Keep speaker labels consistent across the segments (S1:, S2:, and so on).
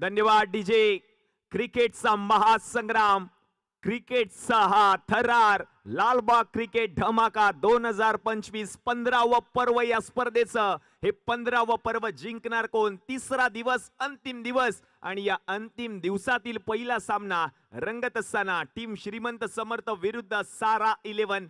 S1: धन्यवाद डीजे. क्रिकेटचा महासंग्राम, क्रिकेटचा हा थरार, लालबाग क्रिकेट धमाका 2025 15व पर्व या स्पर्धेचं हे 15व पर्व जिंकणार कोण? तिसरा दिवस, अंतिम दिवस आणि या अंतिम दिवसातील पहिला सामना रंगत असताना टीम श्रीमंत समर्थ विरुद्ध सारा 11.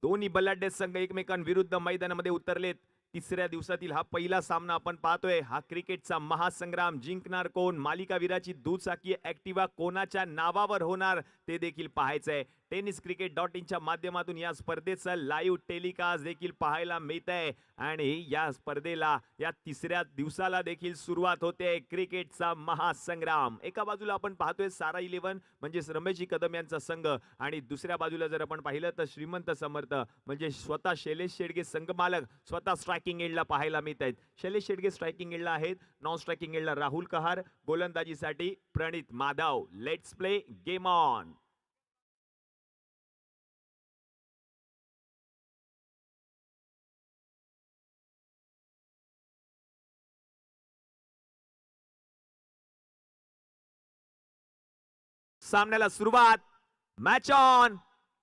S1: दोन्ही बलाढ्य संघ एकमेकांविरुद्ध मैदानामध्ये उतरलेत. तिसऱ्या दिवसातील हा पहिला सामना आपण पाहतोय. हा क्रिकेटचा महासंग्राम जिंकणार कोण? मालिकावीराची दुचाकी ऍक्टिवा कोणाच्या नावावर होणार ते देखील पाहायचंय. tenniscricket.in च्या माध्यमातून या स्पर्धेचं लाईव्ह टेलिकास्ट देखील पाहायला मिळतंय आणि या स्पर्धेला या तिसऱ्या दिवसाला देखील सुरुवात होते. क्रिकेटचा महासंग्राम. एका बाजूला आपण पाहतोय सारा 11 म्हणजे रमेशजी कदम यांचा संघ आणि दुसऱ्या बाजूला जर आपण पाहिलं तर श्रीमंत समर्थ म्हणजे स्वतः शैलेश शेडगे संघमालक स्वतः स्ट्रायकिंग एंडला पाहायला मिळत आहेत. शैलेश शेडगे स्ट्रायकिंग एंडला आहेत. नॉन स्ट्रायकिंग एंडला राहुल कहार, गोलंदाजीसाठी Pranit Madhav. Let's play game on. सामन्याला सुरुवात. Match on.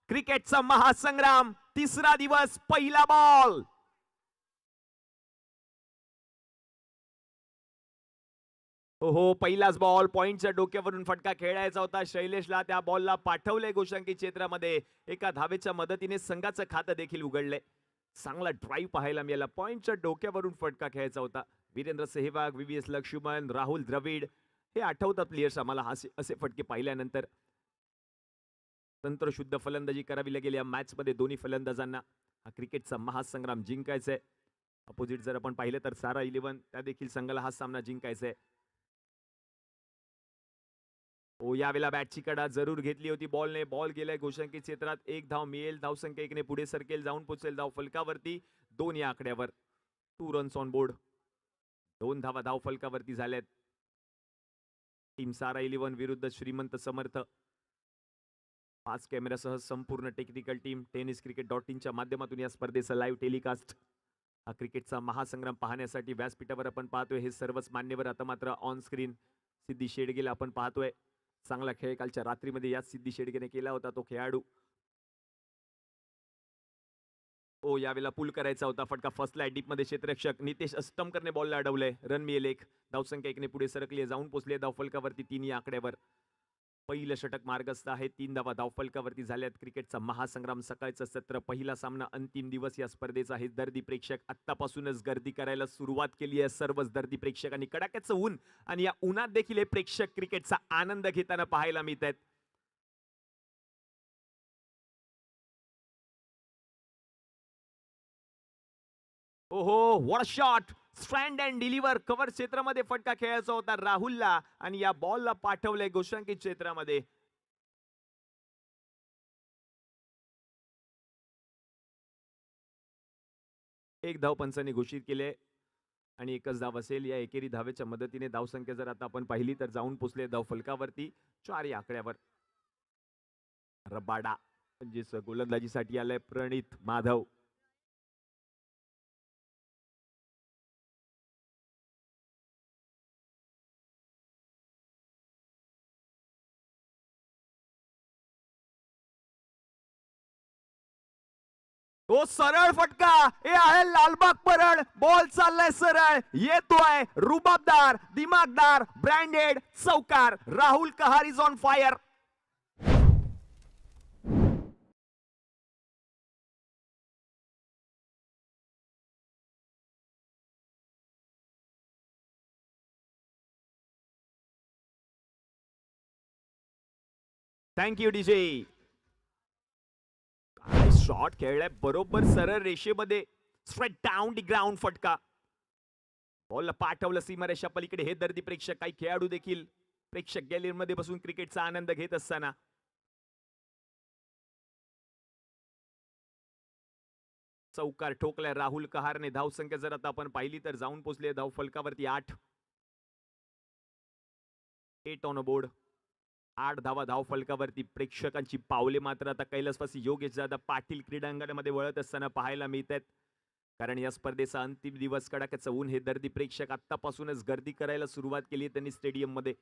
S1: क्रिकेटचा महासंग्राम, तिसरा दिवस, पहिला बॉल. हो, पहिलाच बॉल. पॉइंटच्या डोक्यावरून फटका खेळायचा होता. शैलेशला त्या बॉलला पाठवले गोशांकी क्षेत्रामध्ये. एका धावेच्या मदतीने संघाचं खातं देखील उघडले. चांगला ड्राईव्ह पाहायला मिळाला. पॉइंटच्या डोक्यावरून फटका खेळायचा होता. वीरेंद्र सेहवाग, व्हीव्हीएस लक्ष्मण, राहुल द्रविड हे आठवतात प्लेयर्स आम्हाला असे फटके पाहिल्यानंतर. तंत्रशुद्ध फलंदाजी करावी लागेल या मॅच मध्ये दोन्ही फलंदाजांना. हा क्रिकेटचा महासंग्राम जिंकायचा आहे. अपोजिट जर आपण पाहिलं तर सारा 11 त्या देखील संघाला हा सामना जिंकायचा आहे. यावेळेला बॅटची कडा जरूर घेतली होती बॉलने. बॉल गेलाय गोशांकी क्षेत्रात. एक धाव मिळेल. धावसंख्या 1 ने पुढे सरकेल, जाऊन पोहोचेल धाव फलकावरती 2 या आकड्यावर. 2 रन्स ऑन बोर्ड. 2 धावा धाव फलकावरती झाल्यात. टीम सारा 11 विरुद्ध श्रीमंत समर्थ. 5 कॅमेरासह संपूर्ण टेक्निकल टीम. tenniscricket.in च्या माध्यमातून या स्पर्धेचा लाईव्ह टेलिकास्ट. हा क्रिकेटचा महासंग्राम पाहण्यासाठी व्यासपीठावर आपण पाहतोय हे सर्वच मान्यवर. आता मात्र ऑन स्क्रीन सिद्धी शेडगेला आपण पाहतोय. चांगला खेळ कालच्या रात्रीमध्ये या सिद्धी शेडगेने केला होता तो खेळाडू. यावेळेला पुल करायचा होता. फटका फसलाय डीप मध्ये. क्षेत्ररक्षक नितेश अष्टमकरने बॉलला अडवलंय. रन मिळेल 1. धावसंख्या 1 ने पुढे सरकली, जाऊन पोहोचले धाव फलकावरती 3 या आकड्यावर. पहिलं षटक मार्गस्थ आहे. 3 धावा धाव फलकावरती झाल्यात. क्रिकेटचा महासंग्राम सकाळचं सत्र, पहिला सामना, अंतिम दिवस या स्पर्धेचा आहे. दर्दी प्रेक्षक आत्तापासूनच गर्दी करायला सुरुवात केली आहे. सर्वच दर्दी प्रेक्षकांनी. कडाक्याचं ऊन आणि या उन्हात देखील हे प्रेक्षक क्रिकेटचा आनंद घेताना पाहायला मिळत आहेत. What shot. Strand and deliver. Cover क्षेत्रामध्ये फटका खेळायचा होता राहुलला आणि या बॉलला पाठवलंय गोशांकी क्षेत्रामध्ये. एक धाव पंचांनी घोषित केले आणि एकच धाव असेल. या एकेरी धावेच्या मदतीने धावसंख्या जर आता आपण पाहिली तर जाऊन पोचले धाव फलकावरती 4 या आकड्यावर. रबाडा म्हणजेच गोलंदाजीसाठी आलाय प्रणित माधव. सरळ फटका. हे आहे लालबाग परळ. बॉल चाललाय सरळ. येतोय रुबाबदार, दिमागदार, ब्रँडेड चौकार. Rahul Kahar is on fire. Thank you DJ. Shot खेळलाय बरोबर सरळ रेषेमध्ये. स्ट्रेट डाऊन दी ग्राउंड फटका. बॉलला पाठवलं सीमारेषा पलीकडे. हे दर्दी प्रेक्षक, काही खेळाडू देखील प्रेक्षक गॅलरीमध्ये बसून क्रिकेटचा आनंद घेत असताना. चौकार ठोकलाय राहुल कहारने. धावसंख्या जर आता आपण पाहिली तर जाऊन पोहोचले धाव फलकावरती 8. 8 ऑन बोर्ड. 8 धावा धाव फलकावरती. प्रेक्षकांची पावले मात्र आता कैलासवासी योगेश जाधव पाटील क्रीडांगणामध्ये वळत असताना पाहायला मिळत आहेत. कारण या स्पर्धेचा अंतिम दिवस, कडाक्याचं ऊन, हे दर्दी प्रेक्षक आतापासूनच गर्दी करायला सुरुवात केली आहे त्यांनी स्टेडियम मध्ये.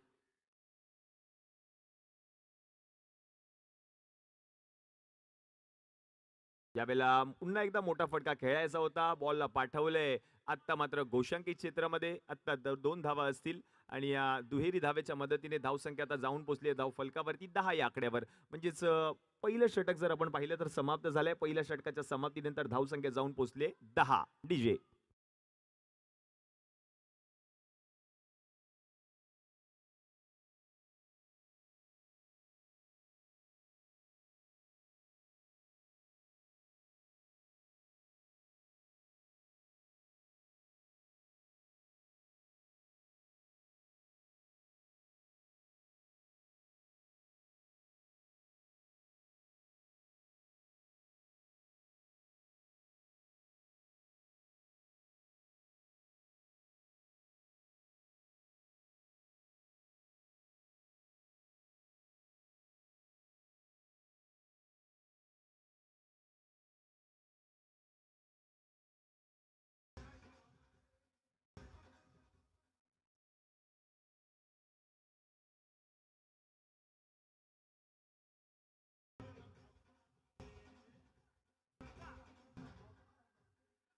S1: यावेळेला पुन्हा एकदा मोठा फटका खेळायचा होता, बॉलला पाठवलंय. आता मात्र गोशांकित क्षेत्रामध्ये आता 2 धावा असतील आणि या दुहेरी धावेच्या मदतीने धावसंख्या आता जाऊन पोहोचली धाव फलकावरती 10 या आकड्यावर. म्हणजेच पहिलं षटक जर आपण पाहिलं तर समाप्त झालंय. पहिल्या षटकाच्या समाप्तीनंतर धावसंख्या जाऊन पोहोचले 10. डीजे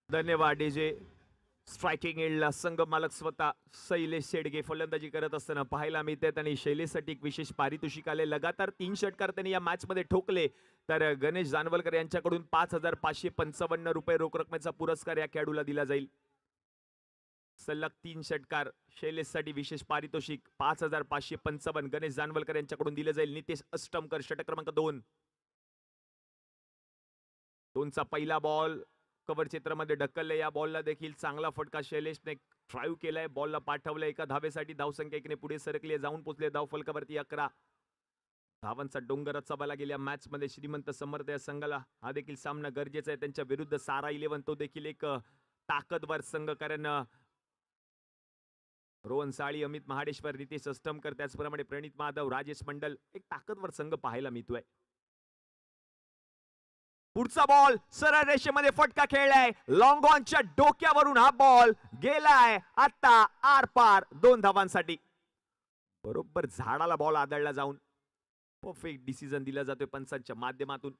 S1: धन्यवाद डीजे. स्ट्रायकिंग एंडला संघ मालक स्वतः शैलेश शेडगे फलंदाजी करत असताना पाहायला मिळतात आणि शैलेशसाठी एक विशेष पारितोषिक आले. लगातार 3 षटकार त्यांनी या मॅच मध्ये ठोकले तर गणेश जानवलकर यांच्याकडून 5,555 रुपये रोख रकमेचा पुरस्कार या खेळाडूला दिला जाईल. सलग 3 षटकार शैलेशसाठी विशेष पारितोषिक 5,555 गणेश जानवलकर यांच्याकडून दिले जाईल. नितेश अष्टमकर षटक क्रमांक 2. 2चा पहिला बॉल कव्हर क्षेत्रामध्ये ढकलले. या बॉलला देखील चांगला फटका शैलेशने ड्राईव्ह केलाय. बॉलला पाठवलंय एका धावेसाठी धावसंख्या एकने पुढे सरकली, जाऊन पोहोचले धाव फलकावरती 11. धावांचा डोंगर रचवाला गेल्या मॅच मध्ये श्रीमंत समर्थ या संघाला हा देखील सामना गरजेचा आहे. त्यांच्या विरुद्ध सारा 11 तो देखील एक ताकदवर संघ, कारण रोहन साळी, अमित महाडेश्वर, नितेश अष्टमकर, त्याचप्रमाणे प्रणित माधव, राजेश मंडल, एक ताकदवर संघ पाहायला मिळतोय. पुढचा बॉल सरळ रेषेमध्ये फटका खेळलाय. लॉंग ऑनच्या डोक्यावरून हा बॉल गेलाय आता आर पार 2 धावांसाठी. बरोबर झाडाला बॉल आदळला जाऊन परफेक्ट डिसिजन दिला जातोय पंचांच्या माध्यमातून.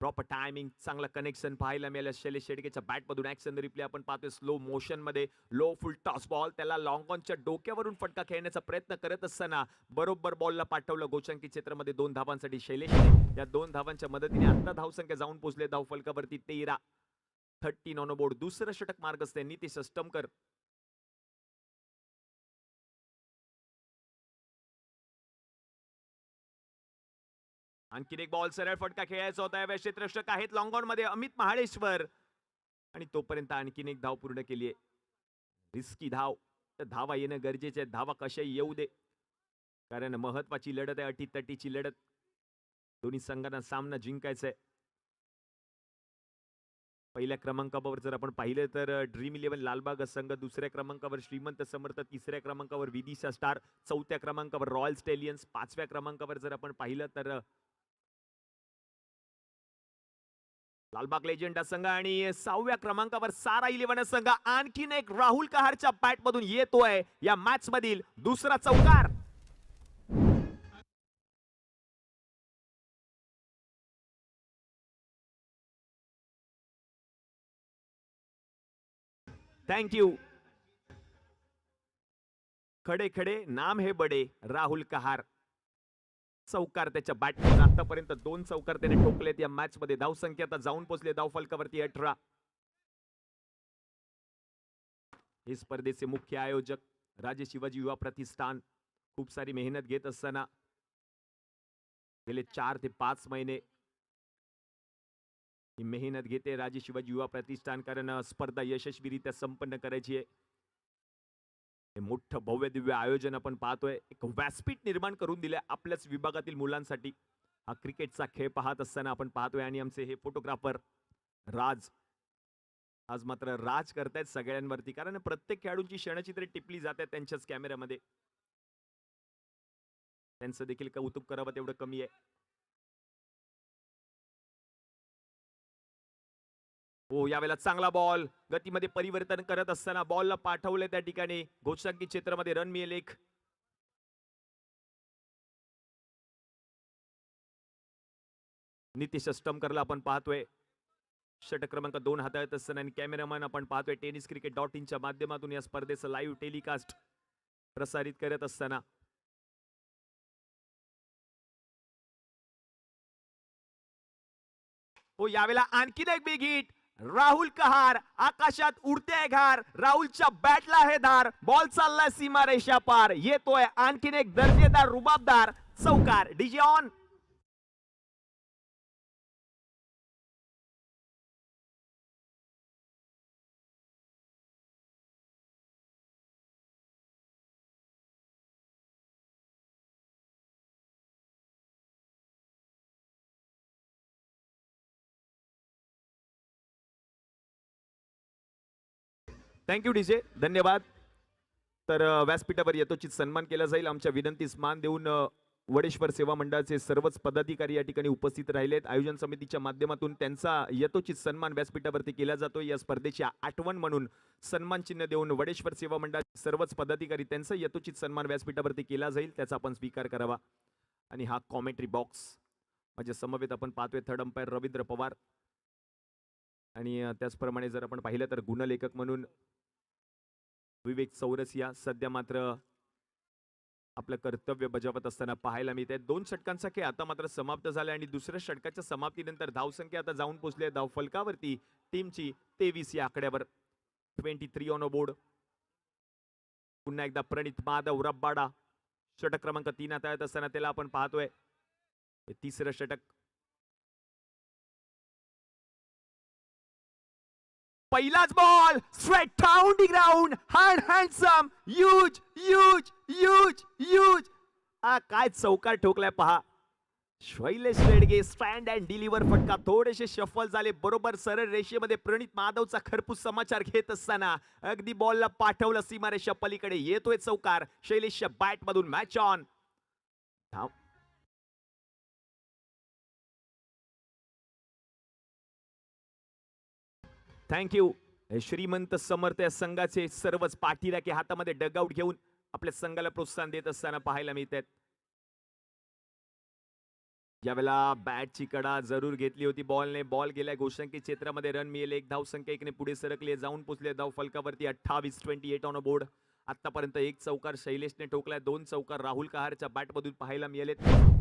S1: प्रॉपर टायमिंग, चांगला कनेक्शन पाहायला मिळालं. शैलेश शेडगेच्या बॅट मधून ऍक्शन रिप्ले आपण पाहतोय स्लो मोशन मध्ये. लो फुल टॉस बॉल, त्याला लॉंग ऑनच्या डोक्यावरून फटका खेळण्याचा प्रयत्न करत असताना बरोबर बॉलला पाठवलं गोशांकित क्षेत्रामध्ये 2 धावांसाठी शैलेशने. या 2 धावांच्या मदतीने आता धावसंख्या जाऊन पोहोचले धाव फलकावरती 13. 13 ऑन बोर्ड. दुसरं षटक मार्ग असते नितेश अष्टमकर. आणखीन एक बॉल सरळ फटका खेळायचा होता. या क्षेत्ररक्षक आहेत लॉंग ऑन मध्ये अमित महाडेश्वर आणि तोपर्यंत आणखीन एक धाव पूर्ण केली आहे. रिस्की धाव, तर धावा येणं गरजेचे आहे. धावा कशाही येऊ दे, कारण महत्वाची लढत आहे, अटीतटीची लढत. दोन्ही संघांना सामना जिंकायचा आहे. पहिल्या क्रमांकावर जर आपण पाहिलं तर ड्रीम 11 लालबाग संघ, दुसऱ्या क्रमांकावर श्रीमंत समर्थ, तिसऱ्या क्रमांकावर विदिशा स्टार, चौथ्या क्रमांकावर रॉयल स्टेलियन्स, 5व्या क्रमांकावर जर आपण पाहिलं तर लालबाग लेजेंडा संघ आणि 6व्या क्रमांकावर सारा 11 संघ. आणखीन एक राहुल कहारच्या बॅट मधून येतोय या मॅच मधील दुसरा चौकार. थँक्यू. खडे खडे नाम हे बडे राहुल कहार. चौकार त्याच्या बॅटमधून आतापर्यंत 2 चौकार त्याने ठोकलेत या मॅच मध्ये. धावसंख्या आता जाऊन पोहोचले धाव फलकावरती 18. हे स्पर्धेचे मुख्य आयोजक राजे शिवाजी युवा प्रतिष्ठान खूप सारी मेहनत घेत असताना गेले 4 ते 5 महिने ही मेहनत घेते राजे शिवाजी युवा प्रतिष्ठान, कारण स्पर्धा यशस्वीरित्या संपन्न करायची आहे. हे मोठं भव्य दिव्य आयोजन आपण पाहतोय. एक व्यासपीठ निर्माण करून दिलंय आपल्याच विभागातील मुलांसाठी. हा क्रिकेटचा खेळ पाहत असताना आपण पाहतोय आणि आमचे हे फोटोग्राफर राज आज मात्र राज करतायत सगळ्यांवरती, कारण प्रत्येक खेळाडूंची क्षणचित्रे टिपली जात आहेत त्यांच्याच कॅमेऱ्यामध्ये. त्यांचं देखील कौतुक करावं तेवढं कमी आहे. हो, यावेळेला चांगला बॉल गतीमध्ये परिवर्तन करत असताना बॉलला पाठवले त्या ठिकाणी गोषंकी क्षेत्रामध्ये रन मिळेल एक. नितीश स्टमकरला आपण पाहतोय षटक क्रमांक 2 हाताळत असताना आणि कॅमेरामॅन आपण पाहतोय टेनिस क्रिकेट .in च्या माध्यमातून या स्पर्धेचं लाईव्ह टेलिकास्ट प्रसारित करत असताना. हो, यावेळेला आणखीन एक बिग हिट. राहुल कहार आकाशात उडते घार, राहुलच्या बॅटला हे धार, बॉल चाललाय सीमारेषा पार, येतोय आणखीन एक दर्जेदार रुबाबदार चौकार. DJ on. थँक्यू डीजे, धन्यवाद. तर व्यासपीठावर यथोचित सन्मान केला जाईल. आमच्या विनंतीस मान देऊन वडेश्वर सेवा मंडळाचे सर्वच पदाधिकारी या ठिकाणी उपस्थित राहिलेत. आयोजन समितीच्या माध्यमातून त्यांचा यथोचित सन्मान व्यासपीठावरती केला जातो. या स्पर्धेची आठवण म्हणून सन्मान चिन्ह देऊन वडेश्वर सेवा मंडळाचे सर्वच पदाधिकारी त्यांचा यथोचित सन्मान व्यासपीठावरती केला जाईल, त्याचा आपण स्वीकार करावा. आणि हा कॉमेंट्री बॉक्स म्हणजे समवेत आपण पाहतोय थर्ड अंपायर रवींद्र पवार आणि त्याचप्रमाणे जर आपण पाहिलं तर गुणलेखक म्हणून विवेक चौरसिया सध्या मात्र आपलं कर्तव्य बजावत असताना पाहायला मिळते. 2 षटकांचा खेळ आता मात्र समाप्त झाला आणि दुसऱ्या षटकाच्या समाप्तीनंतर धावसंख्या आता जाऊन पोहोचली धाव फलकावरती टीमची 23 या आकड्यावर. 23 ऑन बोर्ड. पुन्हा एकदा प्रणित माधव रब्बाडा षटक क्रमांक 3 हाताळत असताना त्याला आपण पाहतोय. तिसरं षटक. पहिलाच ball straight down the ground, handsome, huge huge huge huge. काय चौकार ठोकलाय पहा. Shailesh Shedge stand and deliver फटका थोडेसे शफल झाले. बरोबर सरळ रेषेमध्ये प्रणित माधवचा खरपूस समाचार घेत असताना अगदी बॉलला पाठवलं सीमारेषा पलीकडे. येतोय चौकार शैलेशच्या बॅट मधून. Match on. थँक्यू. श्रीमंत समर्थ या संघाचे सर्वच पाठीराखे हातामध्ये डगआउट घेऊन आपल्या संघाला प्रोत्साहन देत असताना पाहायला मिळतात. यावेळेला बॅटची कडा जरूर घेतली होती बॉलने. बॉल गेलाय गोषंकी क्षेत्रामध्ये. रन मिळेल एक. धावसंख्या एकने पुढे सरकली, जाऊन पोचले धाव फलकावरती 28 ऑन बोर्ड. आतापर्यंत एक चौकार शैलेशने ठोकलाय, 2 चौकार राहुल कहारच्या बॅटमधून पाहायला मिळालेत.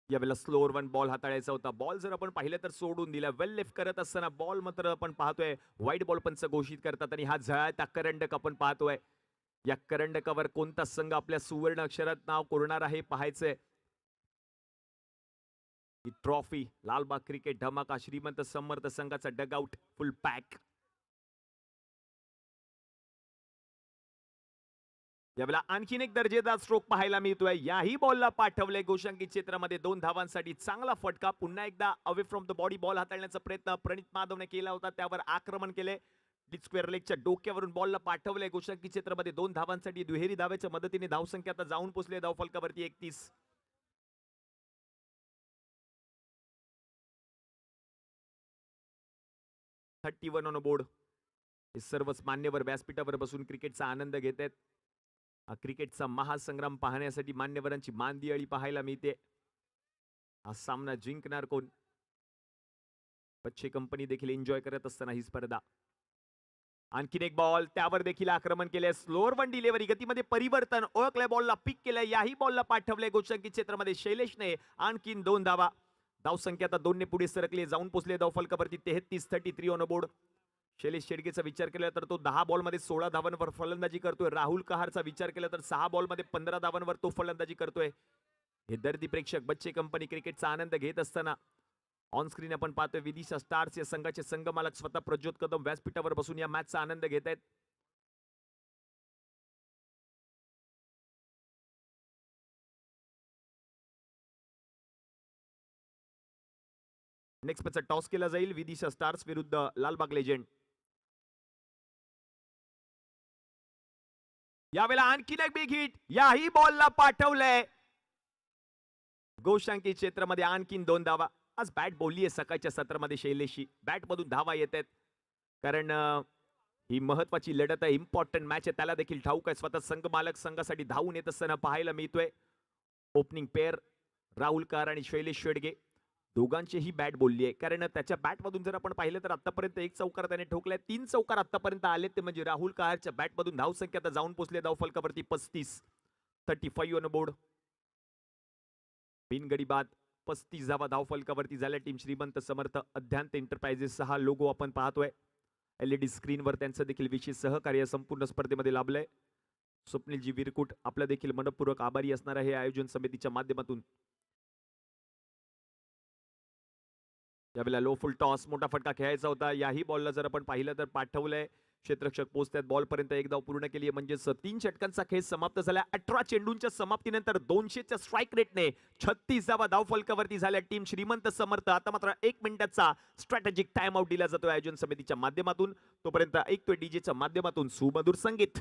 S1: यावेळेला स्लोअर वन बॉल हाताळायचा होता. बॉल जर आपण पाहिलं तर सोडून दिला. वेल लेफ्ट करत असताना बॉल मात्र आपण पाहतोय वाईट बॉल पंच घोषित करतात आणि हा झळाळता करंडक आपण पाहतोय. या करंडकावर कोणता संघ आपल्या सुवर्ण अक्षरात नाव कोरणार आहे पाहायचंय. ही ट्रॉफी लालबाग क्रिकेट धमाका श्रीमंत समर्थ संघाचा डगआउट फुल पॅक. यावेळेला आणखीन एक दर्जेदार स्ट्रोक पाहायला मिळतोय. याही बॉलला पाठवले गोषंकी क्षेत्रामध्ये 2 धावांसाठी. चांगला फटका. पुन्हा एकदा away from the body ball हाताळण्याचा प्रयत्न प्रणित माधवने केला होता, त्यावर आक्रमण केले. स्क्वेअर लेगच्या डोक्यावरून बॉलला पाठवले गोषंकी क्षेत्रामध्ये 2 धावांसाठी. दुहेरी धावेच्या मदतीने धावसंख्या आता जाऊन पोहोचले धाव फलकावरती 31. On board. हे सर्वच मान्यवर व्यासपीठावर बसून क्रिकेटचा आनंद घेत आहेत. क्रिकेटचा महासंग्राम पाहण्यासाठी मान्यवरांची मानदियाळी पाहायला मिळते. हा सामना जिंकणार कोण? बच्चे कंपनी देखील एन्जॉय करत असताना ही स्पर्धा. आणखीन एक बॉल, त्यावर देखील आक्रमण केले. स्लोअर वन डिलिव्हरी, गतीमध्ये परिवर्तन. ओळखल्या बॉलला पिक केलंय. याही बॉलला पाठवले गोषंकी क्षेत्रामध्ये शैलेशने. आणखीन 2 धावा. धावसंख्या आता 2 ने पुढे सरकली, जाऊन पोचले धाव फलकावरती 33 ऑन बोर्ड. शैलेश शेडगेचा विचार केला तर तो 10 बॉलमध्ये 16 धावांवर फलंदाजी करतोय. राहुल कहारचा विचार केला तर 6 बॉलमध्ये 15 धावांवर तो फलंदाजी करतोय. हे दर्दी प्रेक्षक बच्चे कंपनी क्रिकेटचा आनंद घेत असताना ऑन स्क्रीन आपण पाहतोय विदिशा स्टार्स या संघाचे संघमालक स्वतः प्रज्योत कदम व्यासपीठावर बसून या मॅचचा आनंद घेत आहेत. नेक्स्ट मॅचचा टॉस केला जाईल विदिशा स्टार्स विरुद्ध लालबाग लेजेंड. यावेळेला आणखीन एक बिग हिट याही बॉलला पाठवलंय गोशांकी क्षेत्रामध्ये. आणखीन 2 धावा. आज बॅट बोलली आहे सकाळच्या सत्रामध्ये शैलेशशी. बॅट मधून धावा येत आहेत कारण ही महत्वाची लढत आहे, इम्पॉर्टंट मॅच आहे. त्याला देखील ठाऊक आहे. स्वतः संघ मालक संघासाठी धावून येत असताना पाहायला मिळतोय. ओपनिंग पेअर राहुल कार आणि शैलेश शेडगे दोघांचीही बॅट बोलली आहे कारण त्याच्या बॅट मधून जर आपण पाहिलं तर आतापर्यंत 1 चौकार त्याने ठोकलाय. 3 चौकार आतापर्यंत आले ते म्हणजे राहुल कारच्या बॅट मधून धाव संख्या आता जाऊन पोहोचली धावफलकावरती 35 ऑन बोर्ड. बिनगडी बाद 35 धावा धावफलकावरती झाल्या. टीम श्रीमंत समर्थ अध्यांत एंटरप्राइजेस हा लोगो आपण पाहतोय. LED स्क्रीनवर त्यांचं देखील विशेष सहकार्य संपूर्ण स्पर्धेमध्ये लाभलंय. स्वप्नीलजी विरकुट आपलं देखील मनपूर्वक आभारी असणार आहे आयोजन समितीच्या माध्यमातून. यावेळेला लो फुल टॉस मोठा फटका खेळायचा होता. याही बॉलला जर आपण पाहिलं तर पाठवलंय. क्षेत्ररक्षक पोहोचतात बॉल पर्यंत. एक धाव पूर्ण केली म्हणजे 3 षटकांचा खेळ समाप्त झाला. 18 चेंडूंच्या समाप्तीनंतर 200च्या स्ट्राईक रेटने 36 धावा धावफलकावरती झाल्या टीम श्रीमंत समर्थ. आता मात्र 1 मिनिटाचा स्ट्रॅटेजिक टाइम आउट दिला जातो आयोजन समितीच्या माध्यमातून. तोपर्यंत ऐकतोय डीजेच्या माध्यमातून सुमधुर संगीत.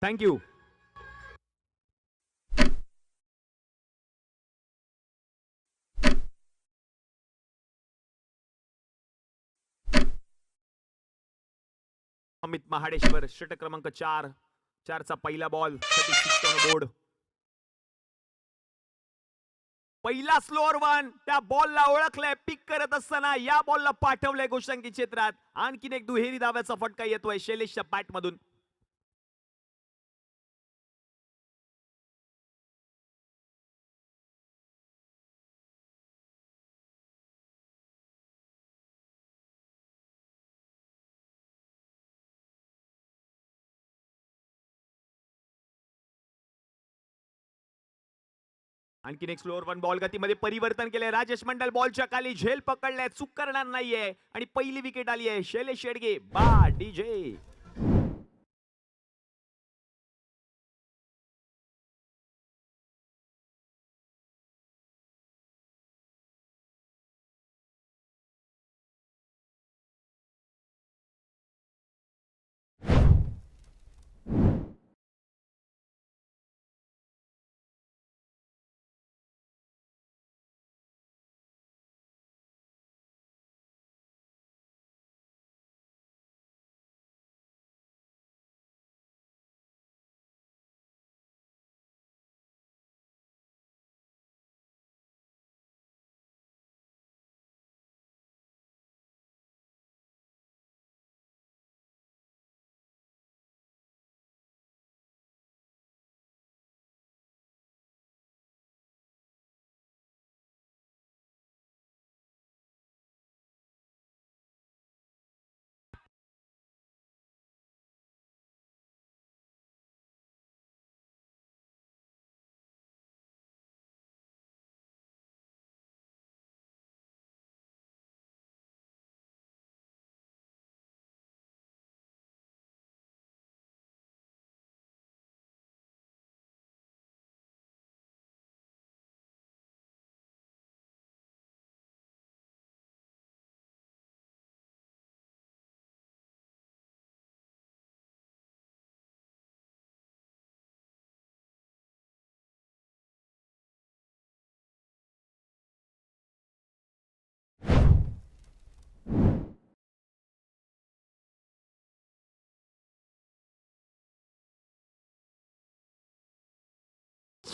S1: थँक्यू. अमित महाडेश्वर षटक क्रमांक 4 चा पहिला बॉल 36 ऑन बोर्ड. पहिला स्लोअर वन त्या बॉलला ओळखलंय. पिक करत असताना या बॉलला पाठवलंय गोशांकी क्षेत्रात. आणखीन एक दुहेरी धाव्याचा फटका येतोय शैलेशच्या बॅट मधून. आणखीन एक स्लोअर वन बॉल गतीमध्ये परिवर्तन केलंय. राजेश मंडल बॉलच्या खाली झेल पकडलाय. चूक करणार नाहीये आणि पहिली विकेट आली आहे. शैलेश शेडगे बा डीजे.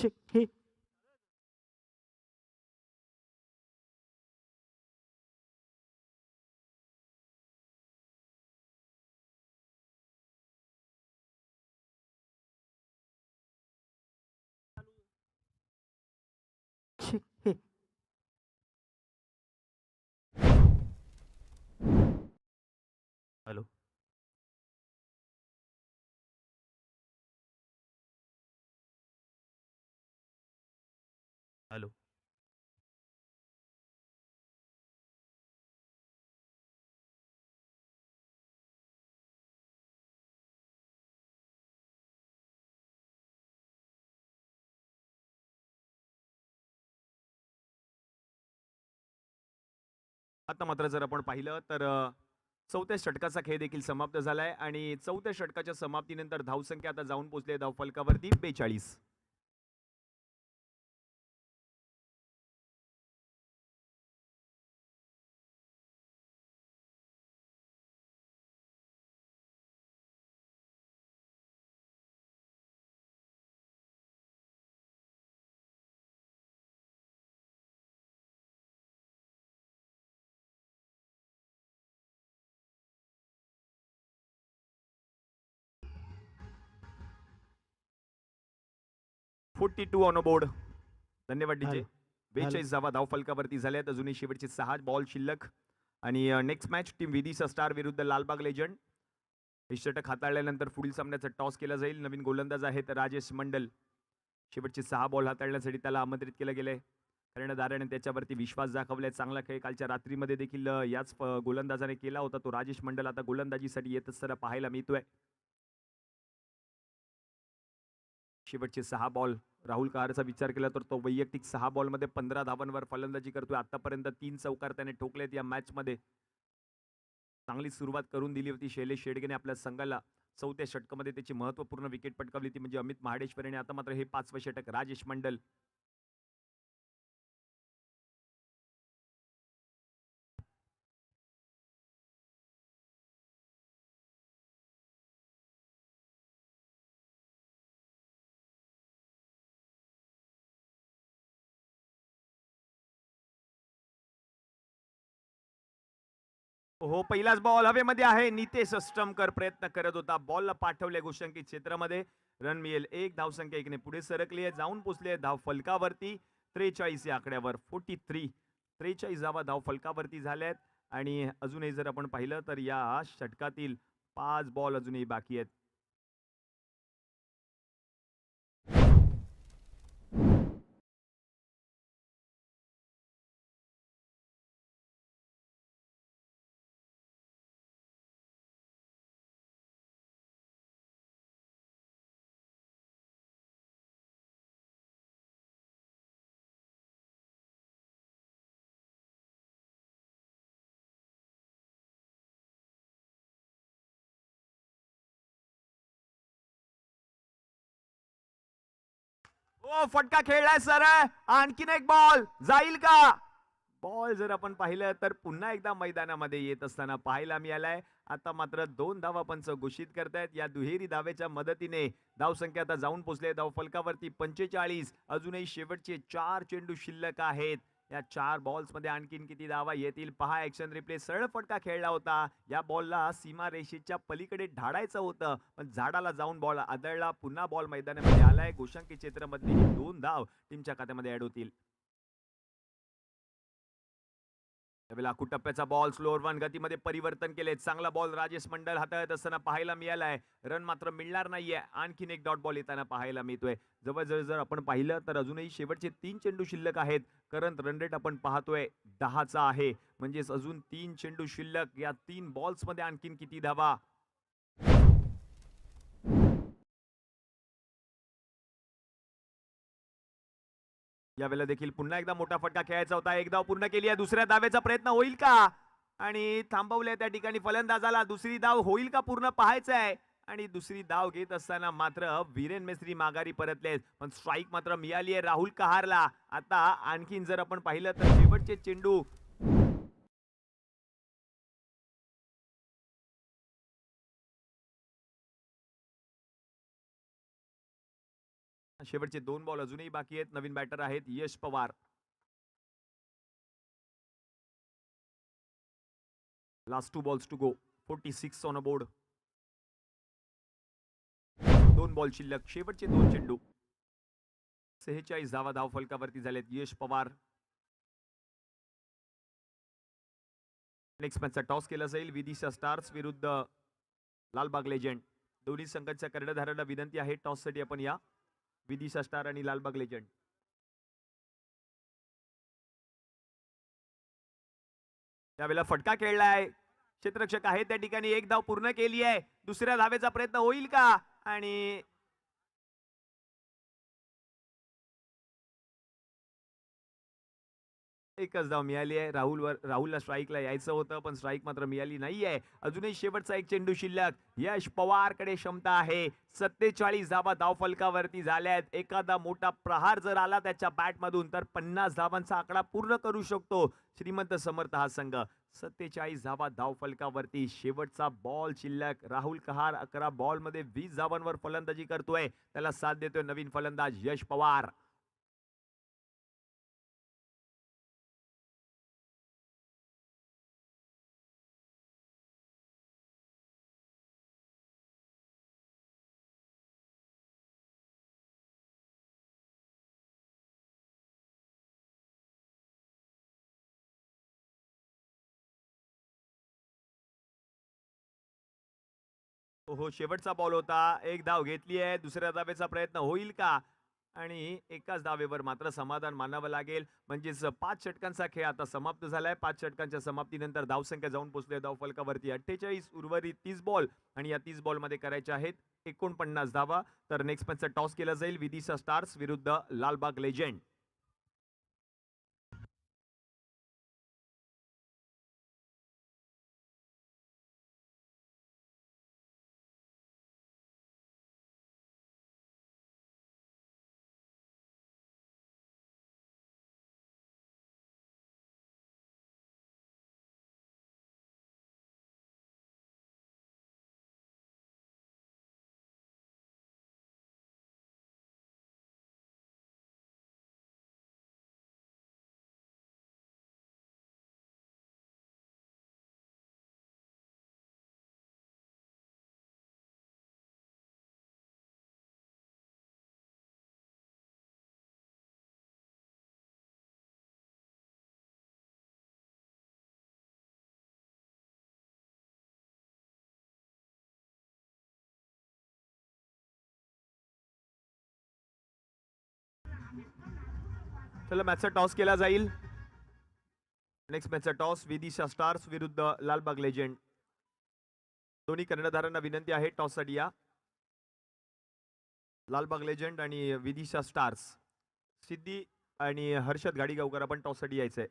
S1: हे हे हॅलो हॅलो आता मात्र जर आपण पाहिलं तर चौथ्या षटकाचा खेळ देखील समाप्त झालाय आणि चौथ्या षटकाच्या समाप्तीनंतर धावसंख्या आता जाऊन पोहोचली धावफलकावरती 42. .42 ऑन बोर्ड. धन्यवाद डीजे. 42 धावा धावफलकावरती झाल्यात. अजूनही शेवटचे 6 बॉल शिल्लक आणि next match team Vidisha star विरुद्ध लालबाग लेजंड. हे षटक हाताळल्यानंतर पुढील सामन्याचा टॉस केला जाईल. नवीन गोलंदाज आहेत राजेश मंडल. शेवटचे 6 बॉल हाताळण्यासाठी त्याला आमंत्रित केलं गेलंय. कर्णधाराने त्याच्यावरती विश्वास दाखवलाय. चांगला खेळ कालच्या रात्रीमध्ये देखील याच गोलंदाजाने केला होता. तो राजेश मंडल आता गोलंदाजीसाठी येत असताना पाहायला मिळतोय. शेवटचे 6 बॉल राहुल कहारचा विचार केला तर तो वैयक्तिक 6 बॉलमध्ये 15 धावांवर फलंदाजी करतोय. आतापर्यंत 3 चौकार त्याने ठोकलेत या मॅच मध्ये. चांगली सुरुवात करून दिली होती शैलेश शेडगेने आपल्या संघाला. चौथ्या षटकामध्ये त्याची महत्त्वपूर्ण विकेट पटकावली ती म्हणजे अमित महाडेश्वरीने. आता मात्र हे 5वं षटक. राजेश मंडल हो पहिलाच बॉल हवेमध्ये आहे. नितेश अष्टमकर प्रयत्न करत होता. बॉलला पाठवले गोशंकी क्षेत्रामध्ये. रन मिळेल. 1 धावसंख्या 1 ने पुढे सरकली आहे. जाऊन पोहोचले धाव फलकावरती 43 या आकड्यावर. 43 43 धावा धाव फलकावरती झाल्यात आणि अजूनही जर आपण पाहिलं तर या षटकातील 5 बॉल अजूनही बाकी आहेत. ओ फटका खेळलाय सर. आणखीन एक बॉल जाईल का? बॉल जर आपण पाहिलं तर पुन्हा एकदा मैदानामध्ये येत असताना पाहायला मिळालाय. आता मात्र 2 धावा पंच घोषित करतायत. या दुहेरी धावेच्या मदतीने धावसंख्या आता जाऊन पोहोचले धाव फलकावरती 45. अजूनही शेवटचे 4 चेंडू शिल्लक आहेत. या 4 बॉल्स मध्ये आणखीन किती धावा येतील पहा. Action replay. सरळ फटका खेळला होता. या बॉलला सीमा रेषेच्या पलीकडे ढाळायचं होतं पण झाडाला जाऊन बॉल आदळला. पुन्हा बॉल मैदानामध्ये आलाय. गोशंकी क्षेत्रामधली 2 धाव टीमच्या खात्यामध्ये ऍड होतील. टप्प्याचा बॉल स्लोअर 1 गतीमध्ये परिवर्तन केले. चांगला बॉल राजेश मंडल हाताळत असताना पाहायला मिळालाय. रन मात्र मिळणार नाहीये. आणखीन एक डॉट बॉल येताना पाहायला मिळतोय. जवळजवळ जर आपण पाहिलं तर अजूनही शेवटचे 3 चेंडू शिल्लक आहेत. करंट रन रेट आपण पाहतोय 10चा आहे. म्हणजेच अजून 3 चेंडू शिल्लक. या 3 बॉल्स मध्ये आणखीन किती धावा? यावेळेला देखील पुन्हा एकदा मोठा फटका खेळायचा होता. एक धाव पूर्ण केली आहे. दुसऱ्या धावेचा प्रयत्न होईल का? आणि थांबवले त्या ठिकाणी फलंदाजाला. दुसरी धाव होईल का पूर्ण पाहायचं आहे. आणि दुसरी धाव घेत असताना मात्र वीरेन मेस्त्री माघारी परतलेत पण स्ट्राईक मात्र मिळाली आहे राहुल कहारला. आता आणखीन जर आपण पाहिलं तर शेवटचे चेंडू शेवटचे 2 बॉल अजूनही बाकी आहेत. नवीन बॅटर आहेत Yash Pawar. Last 2 balls to go. 46 on a board. 2 ball शिल्लक. शेवटचे 2 चेंडू. 46 धावा धाव फलकावरती झालेत. यश पवार. नेक्स्ट मॅचचा टॉस केला जाईल. विदिशा स्टार्स विरुद्ध लालबाग लेजंड. दोन्ही संघांच्या कर्णधारांना विनंती आहे टॉस साठी आपण या. विदिशा स्टार आणि लालबाग लेजंड. त्यावेळेला फटका खेळलाय. क्षेत्ररक्षक आहे त्या ठिकाणी. एक धाव पूर्ण केली आहे. दुसऱ्या धावेचा प्रयत्न होईल का? आणि एकच धाव मिळाली आहे. राहुलला स्ट्राईकला यायचं होतं पण स्ट्राईक मात्र मिळाली नाहीये. अजूनही शेवटचा एक चेंडू शिल्लक. यश पवारकडे क्षमता आहे. 47 धावा धाव फलकावरती झाल्यात. एखादा मोठा प्रहार जर आला त्याच्या बॅट मधून तर 50 धावांचा आकडा पूर्ण करू शकतो श्रीमंत समर्थ हा संघ. 47 धावा धाव फलकावरती. शेवटचा बॉल शिल्लक. राहुल कहार 11 बॉल मध्ये 20 धावांवर फलंदाजी करतोय. त्याला साथ देतोय नवीन फलंदाज यश पवार. हो, शेवटचा बॉल होता. एक धाव घेतली आहे. दुसऱ्या धावेचा प्रयत्न होईल का? आणि एकाच धावेवर मात्र समाधान मानावं लागेल. म्हणजेच 5 षटकांचा खेळ आता समाप्त झालाय. 5 षटकांच्या समाप्तीनंतर धावसंख्या जाऊन पोहोचली धाव फलकावरती 48. उर्वरित 30 बॉल आणि या 30 बॉल मध्ये करायचे आहेत 49 धावा. तर नेक्स्ट मॅचचा टॉस केला जाईल. विदिशा स्टार्स विरुद्ध लालबाग लेजंड. चला मॅचचा टॉस केला जाईल. नेक्स्ट मॅचचा टॉस विदिशा स्टार्स विरुद्ध लालबाग लेजंड. दोन्ही कर्णधारांना विनंती आहे टॉस साठी या. लालबाग लेजंड आणि विदिशा स्टार्स. सिद्धी आणि हर्षद गाडीगावकर आपण टॉस साठी यायचंय.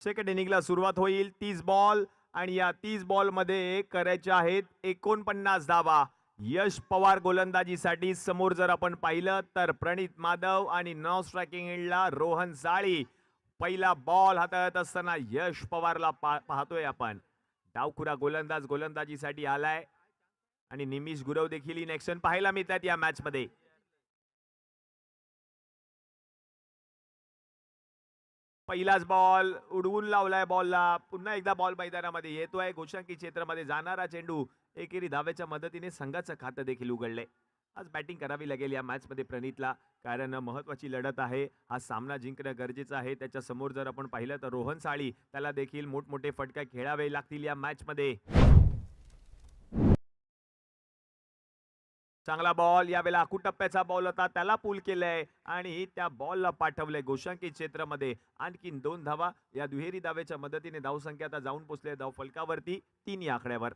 S1: सेकंड इनिंगला सुरुवात होईल. 30 बॉल आणि या 30 बॉल मध्ये करायचे आहेत 49 धावा. यश पवार गोलंदाजीसाठी. समोर जर आपण पाहिलं तर प्रणित माधव आणि नॉन स्ट्रायकिंग एंडला रोहन साळी. पहिला बॉल हाताळत असताना यश पवारला पाहतोय आपण. डावखुरा गोलंदाज गोलंदाजीसाठी आलाय आणि निमिष गुरव देखील इन ऍक्शन पाहायला मिळतात या मॅच मध्ये. पहिलाच बॉल उडवून लावलाय बॉलला. पुन्हा एकदा बॉल मैदानामध्ये येतोय. गोशांकी क्षेत्रामध्ये जाणारा चेंडू एकेरी धावेच्या मदतीने संघाचं खातं देखील उघडले. आज बॅटिंग करावी लागेल या मॅच मध्ये प्रणितला, कारण महत्वाची लढत आहे. हा सामना जिंकणं गरजेचं आहे. त्याच्या समोर जर आपण पाहिलं तर रोहन साळी, त्याला देखील मोठमोठे फटके खेळावे लागतील या मॅच मध्ये. चांगला बॉल, यावेळेला टप्प्याचा बॉल होता, त्याला पूल केलंय आणि त्या बॉलला पाठवलंय गोशांकी क्षेत्रामध्ये. आणखीन 2 धावा या दुहेरी धावेच्या मदतीने धावसंख्या आता जाऊन पोहोचले धाव फलकावरती 3 या आकड्यावर.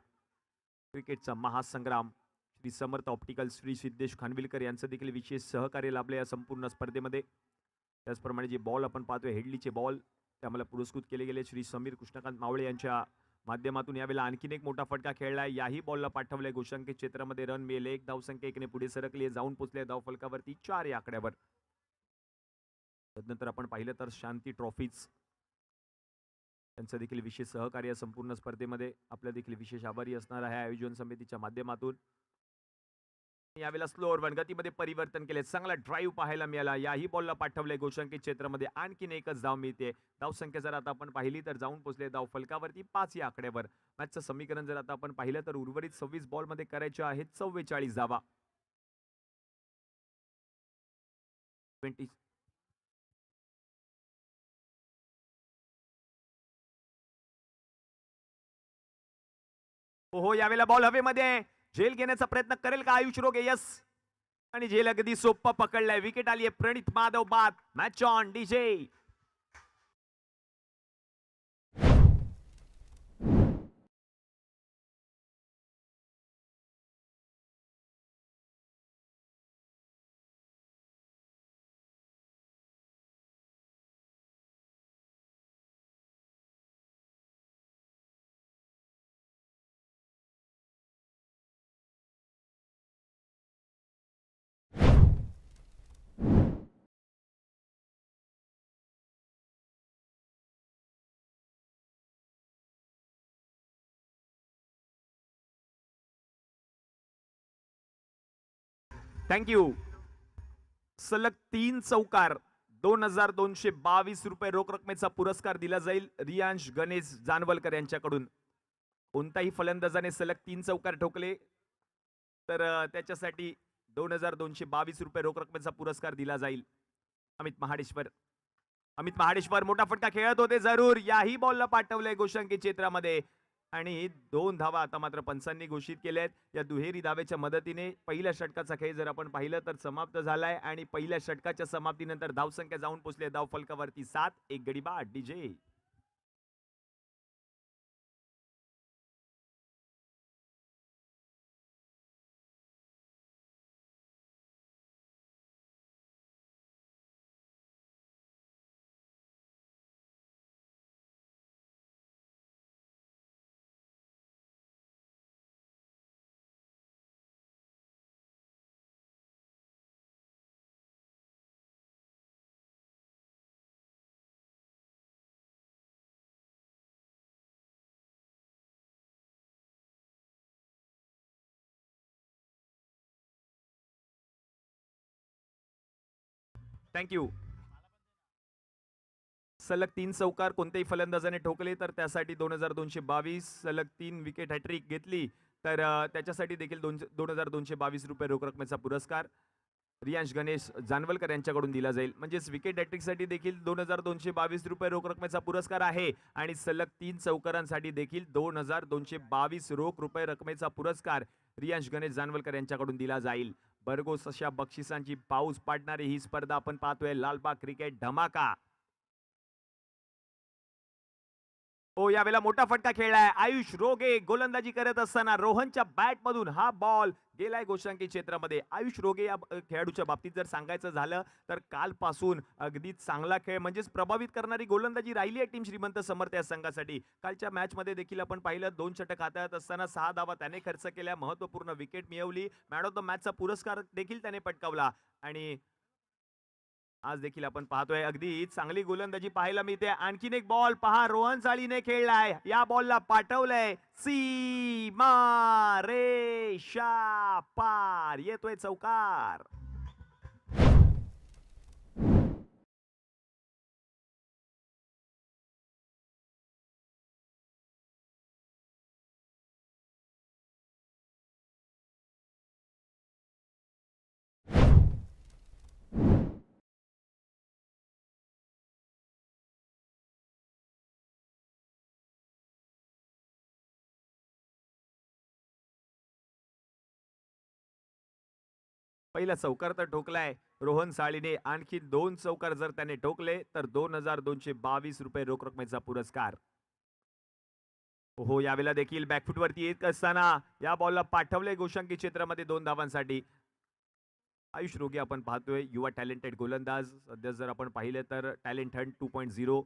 S1: क्रिकेटचा महासंग्राम श्री समर्थ ऑप्टिकल श्री सिद्धेश खानविलकर यांचं देखील विशेष सहकार्य लाभले या संपूर्ण स्पर्धेमध्ये. त्याचप्रमाणे जे बॉल आपण पाहतोय हेडलीचे बॉल, ते आम्हाला पुरस्कृत केले गेले श्री समीर कृष्णकांत मावळे यांच्या माध्यमातून. यावेळेला आणखीन एक मोठा फटका खेळलाय. याही बॉलला पाठवलंय गोशांकी क्षेत्रामध्ये. रन मिळेल. 1 धावसंख्या 1ने पुढे सरकली, जाऊन पोहोचले धाव फलकावरती 4 या आकड्यावर. त्यानंतर आपण पाहिलं तर शांती ट्रॉफीज त्यांचं देखील विशेष सहकार्य संपूर्ण स्पर्धेमध्ये. आपल्या देखील विशेष आभारी असणार आहे आयोजन समितीच्या माध्यमातून. यावेळेला स्लोअर वन गतीमध्ये परिवर्तन केले. चांगला ड्राईव्ह पाहायला मिळाला. याही बॉलला पाठवलंय गोशांकी क्षेत्रामध्ये. आणखीन एकच धाव मिळते. धाव संख्या जर आता आपण पाहिली तर जाऊन पोहोचले धाव फलकावरती 5 या आकड्यावर. मॅचचं समीकरण जर आता आपण पाहिलं तर उर्वरित 26 बॉल मध्ये करायचे आहेत 44 धावा. 20 हो, यावेळेला बॉल हवेमध्ये. झेल घेण्याचा प्रयत्न करेल का आयुष रोगे? यस, आणि झेल अगदी सोप्पा पकडलाय. विकेट आली आहे प्रणित माधव बाद. Match on DJ. थँक्यू. सलग 3 चौकार, 2222 रुपये रोख रकमेचा पुरस्कार दिला जाईल रियांश गणेश जानवलकर यांच्याकडून. कोणताही फलंदाजाने सलग 3 चौकार ठोकले तर त्याच्यासाठी 2222 रुपये रोख रकमेचा पुरस्कार दिला जाईल. अमित महाडेश्वर मोठा फटका खेळत होते जरूर. याही बॉलला पाठवलंय गोशांकी क्षेत्रामध्ये आणि 2 धावा आता मात्र पंचांनी घोषित केल्यात. या दुहेरी धावेच्या मदतीने पहिल्या षटकाचा खेळ जर आपण पाहिलं तर समाप्त झालाय आणि पहिल्या षटकाच्या समाप्तीनंतर धावसंख्या जाऊन पोहोचली धाव फलकावरती 7. एक गडी बाद. डीजे. थँक्यू. सलग 3 चौकार कोणत्याही फलंदाजाने ठोकले तर त्यासाठी 2222. सलग 3 विकेट हॅट्रिक घेतली तर त्याच्यासाठी देखील 2222 रुपये रोख रकमेचा पुरस्कार रियांश गणेश जानवलकर यांच्याकडून दिला जाईल. म्हणजेच विकेट हॅट्रिक साठी देखील 2222 रुपये रोख रकमेचा पुरस्कार आहे आणि सलग 3 चौकारांसाठी देखील 2222 रोख रुपये रकमेचा पुरस्कार रियांश गणेश जानवलकर यांच्याकडून दिला जाईल. भरघोस अशा बक्षिसांची पाऊस पाडणारी ही स्पर्धा आपण पाहतोय लालबाग क्रिकेट धमाका. हो, यावेळेला मोठा फटका खेळलाय आयुष रोगे गोलंदाजी करत असताना रोहनच्या बॅट मधून हा बॉल गेलाय गोशांकी क्षेत्रामध्ये. आयुष रोगे या खेळाडूच्या बाबतीत जर सांगायचं झालं तर कालपासून अगदी चांगला खेळ म्हणजेच प्रभावित करणारी गोलंदाजी राहिली आहे टीम श्रीमंत समर्थ या संघासाठी. कालच्या मॅच मध्ये देखील आपण पाहिलं 2 षटक हाताळत असताना 6 धावा त्याने खर्च केल्या, महत्वपूर्ण विकेट मिळवली, मॅन ऑफ द मॅचचा पुरस्कार देखील त्याने पटकावला आणि आज देखील आपण पाहतोय अगदी चांगली गोलंदाजी पाहायला मिळते. आणखीन एक बॉल पहा, रोहन साळीने खेळलाय, या बॉलला पाठवलंय सीमा रेषा पार, येतोय चौकार. पहिला चौकार तर ठोकलाय रोहन साळीने, आणखी 2 चौकार जर त्याने ठोकले तर 2222 रुपये रोख रकमेचा पुरस्कार. हो, यावेळेला देखील बॅकफुट वरती येत असताना या बॉलला पाठवले गोशांकी क्षेत्रामध्ये 2 धावांसाठी. आयुष रोगे आपण पाहतोय युवा टॅलेंटेड गोलंदाज. सध्या जर आपण पाहिले तर टॅलेंट हंट 2.0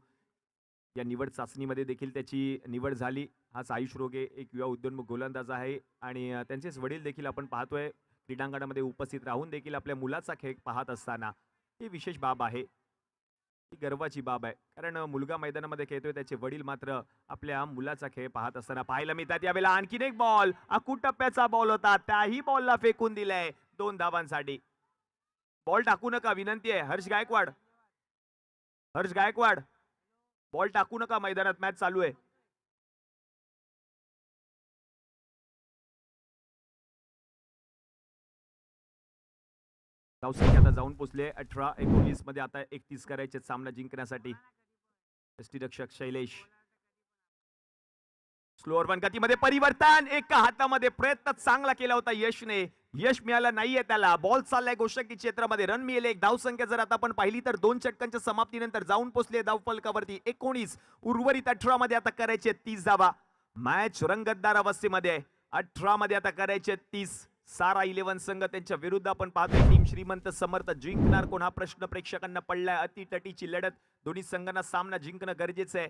S1: या निवड चाचणीमध्ये देखील त्याची निवड झाली. हाच आयुष रोगे एक युवा उद्योन्मुख गोलंदाज आहे आणि त्यांचेच वडील देखील आपण पाहतोय क्रीडांगणामध्ये उपस्थित राहून देखील आपल्या मुलाचा खेळ पाहत असताना ही विशेष बाब आहे, ही गर्वाची बाब आहे. कारण मुलगा मैदानामध्ये खेळतोय, त्याचे वडील मात्र आपल्या मुलाचा खेळ पाहत असताना पाहायला मिळतात. यावेळेला आणखीन एक बॉल, टप्प्याचा बॉल होता, त्याही बॉलला फेकून दिलाय 2 धावांसाठी. बॉल टाकू नका विनंती आहे. हर्ष गायकवाड, हर्ष गायकवाड, बॉल टाकू नका मैदानात, मॅच चालू आहे. धावसंख्या आता जाऊन पोचले 18-19 मध्ये. आता 31 करायचे सामना जिंकण्यासाठी. यष्टीरक्षक शैलेश, स्लोअर वन गतीमध्ये परिवर्तन, एका हातामध्ये प्रयत्न चांगला केला होता यशने, यश मिळालं नाहीये त्याला. बॉल चाललाय गोषकी क्षेत्रामध्ये, रन मिळेल एक. धावसंख्या जर आता आपण पाहिली तर 2 षटकांच्या समाप्तीनंतर जाऊन पोहोचले धावफलकावरती 19. उर्वरित 18 मध्ये आता करायचे 30 धावा. मॅच रंगतदार अवस्थेमध्ये आहे. 18 मध्ये आता करायचे 30. सारा 11 संघ त्यांच्या विरुद्ध आपण पाहतोय टीम श्रीमंत समर्थ. जिंकणार कोण हा प्रश्न प्रेक्षकांना पडलाय. अतितटीची लढत, दोन्ही संघांना सामना जिंकणं गरजेचं आहे.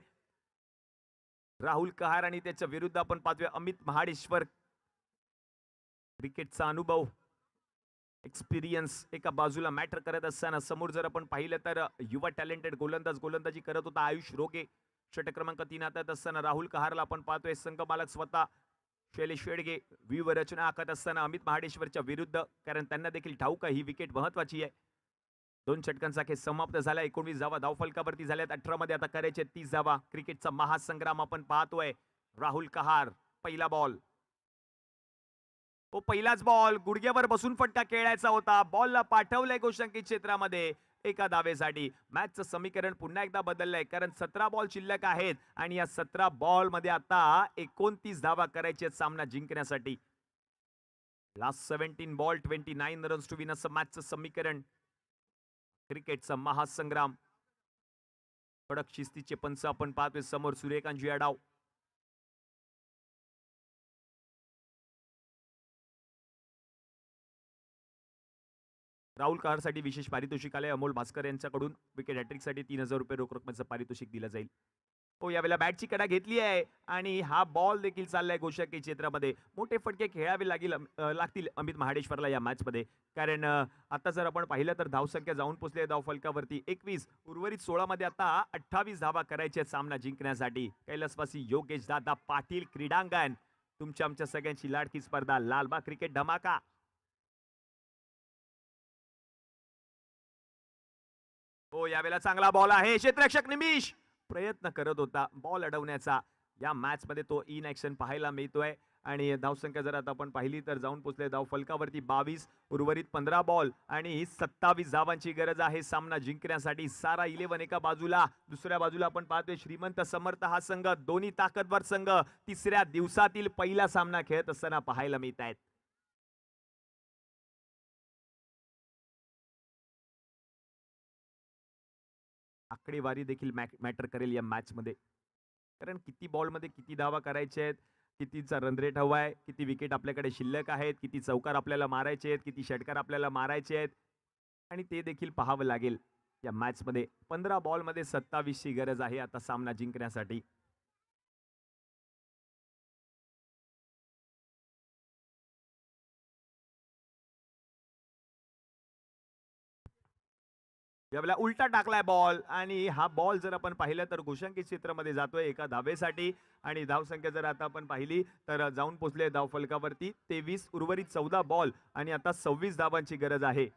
S1: राहुल कहार आणि त्याच्या विरुद्ध आपण पाहतोय अमित महाडेश्वर. क्रिकेटचा अनुभव, एक्सपिरियन्स एका बाजूला मॅटर करत असताना समोर जर आपण पाहिलं तर युवा टॅलेंटेड गोलंदाजी करत होता आयुष रोगे. षटक क्रमांक 3 हातात असताना राहुल कहारला आपण पाहतोय संघ मालक स्वतः शैलेश शेडगे. व्यूह रचना आखत असताना अमित महाडेश्वरच्या विरुद्ध, कारण त्यांना देखील ठाऊक ही विकेट महत्वाची आहे. 2 षटकांचा खेळ समाप्त झाला. 19 धावा धावफलकावरती झाल्यात. 18 मध्ये आता करायचे 30 धावा. क्रिकेटचा महासंग्राम आपण पाहतोय. राहुल कहार, पहिला बॉल, पहिलाच बॉल, गुडघ्यावर बसून फटका खेळायचा होता. बॉलला पाठवलंय गोषंकी क्षेत्रामध्ये एका धावेसाठी. मॅचचं समीकरण पुन्हा एकदा बदललंय, कारण 17 बॉल शिल्लक आहेत आणि या 17 बॉल मध्ये आता 29 धावा करायचे सामना जिंकण्यासाठी. Last 17 ball 29 runs to win असं मॅचचं समीकरण. क्रिकेटचा महासंग्राम. कडक शिस्तीचे पंच आपण पाहतोय समोर सूर्यकांत जियाडाव. राहुल कहारसाठी विशेष पारितोषिक आले अमोल भास्कर यांच्याकडून. विकेट हॅट्रिकसाठी 3000 रुपये रोख रकमेचं पारितोषिक दिलं जाईल. हो, यावेळेला बॅटची कडा घेतली आहे आणि हा बॉल देखील चाललाय गोषकी क्षेत्रामध्ये. मोठे फटके खेळावे लागतील अमित महाडेश्वरला या मॅच मध्ये, कारण आता जर आपण पाहिलं तर धावसंख्या जाऊन पोहोचली धावफलकावरती 21. उर्वरित 16 मध्ये आता 28 धावा करायचे सामना जिंकण्यासाठी. कैलासवासी योगेश दादा पाटील क्रीडांगण, तुमच्या आमच्या सगळ्यांची लाडकी स्पर्धा लालबाग क्रिकेट धमाका. हो, यावेळेला चांगला बॉल आहे. क्षेत्ररक्षक निमिष प्रयत्न करत होता बॉल अडवण्याचा. या मॅच मध्ये तो इन ऍक्शन पाहायला मिळतोय आणि धावसंख्या जर आता आपण पाहिली तर जाऊन पोहोचले धाव फलकावरती 22. उर्वरित 15 बॉल आणि 27 धावांची गरज आहे सामना जिंकण्यासाठी. सारा 11 एका बाजूला, दुसऱ्या बाजूला आपण पाहतोय श्रीमंत समर्थ हा संघ. दोन्ही ताकदवर संघ तिसऱ्या दिवसातील पहिला सामना खेळत असताना पाहायला मिळत आहेत. आकडेवारी देखील मॅटर करेल या मॅच मध्ये, कारण किती बॉलमध्ये किती धावा करायच्या आहेत, कितीचा रन रेट हवा आहे, किती विकेट आपल्याकडे शिल्लक आहेत, किती चौकार आपल्याला मारायचे आहेत, किती षटकार आपल्याला मारायचे आहेत आणि ते देखील पाहावं लागेल या मॅचमध्ये. 15 बॉलमध्ये 27 ची गरज आहे आता सामना जिंकण्यासाठी. यावेळेला उलटा टाकलाय बॉल आणि हा बॉल जर आपण पाहिलं तर घोषंकी क्षेत्रामध्ये जातोय एका धावेसाठी आणि धावसंख्या जर आता आपण पाहिली तर जाऊन पोहोचले धाव फलकावरती 23 उर्वरित 14 बॉल आणि आता 26 धावांची गरज आहे.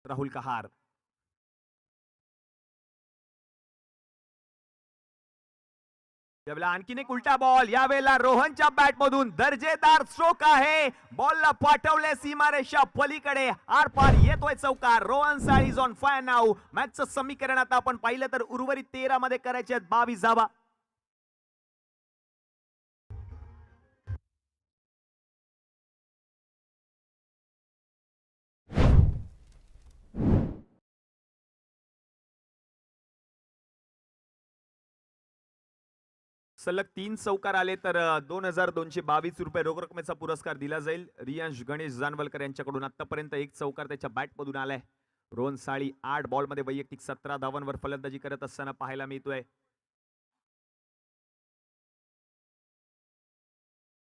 S1: राहुल कहार यावेळेला आणखीन एक उलटा बॉल, यावेळेला रोहनच्या बॅट मधून दर्जेदार स्ट्रोक आहे. बॉलला पाठवले सीमारेषा पलीकडे, आर पार येतोय चौकार. रोहन साळी इज ऑन फायर नाऊ. मॅचचं समीकरण आता आपण पाहिलं तर उर्वरित 13 मध्ये करायचे आहेत 22 धावा. सलग 3 चौकार आले तर 2222 रुपये रोख रकमेचा पुरस्कार दिला जाईल. रियांश गणेश जानवलकर यांच्याकडून आतापर्यंत एक चौकार त्याच्या बॅट मधून आलाय. रोहन साळी 8 बॉल मध्ये वैयक्तिक 17 धावांवर फलंदाजी करत असताना पाहायला मिळतोय.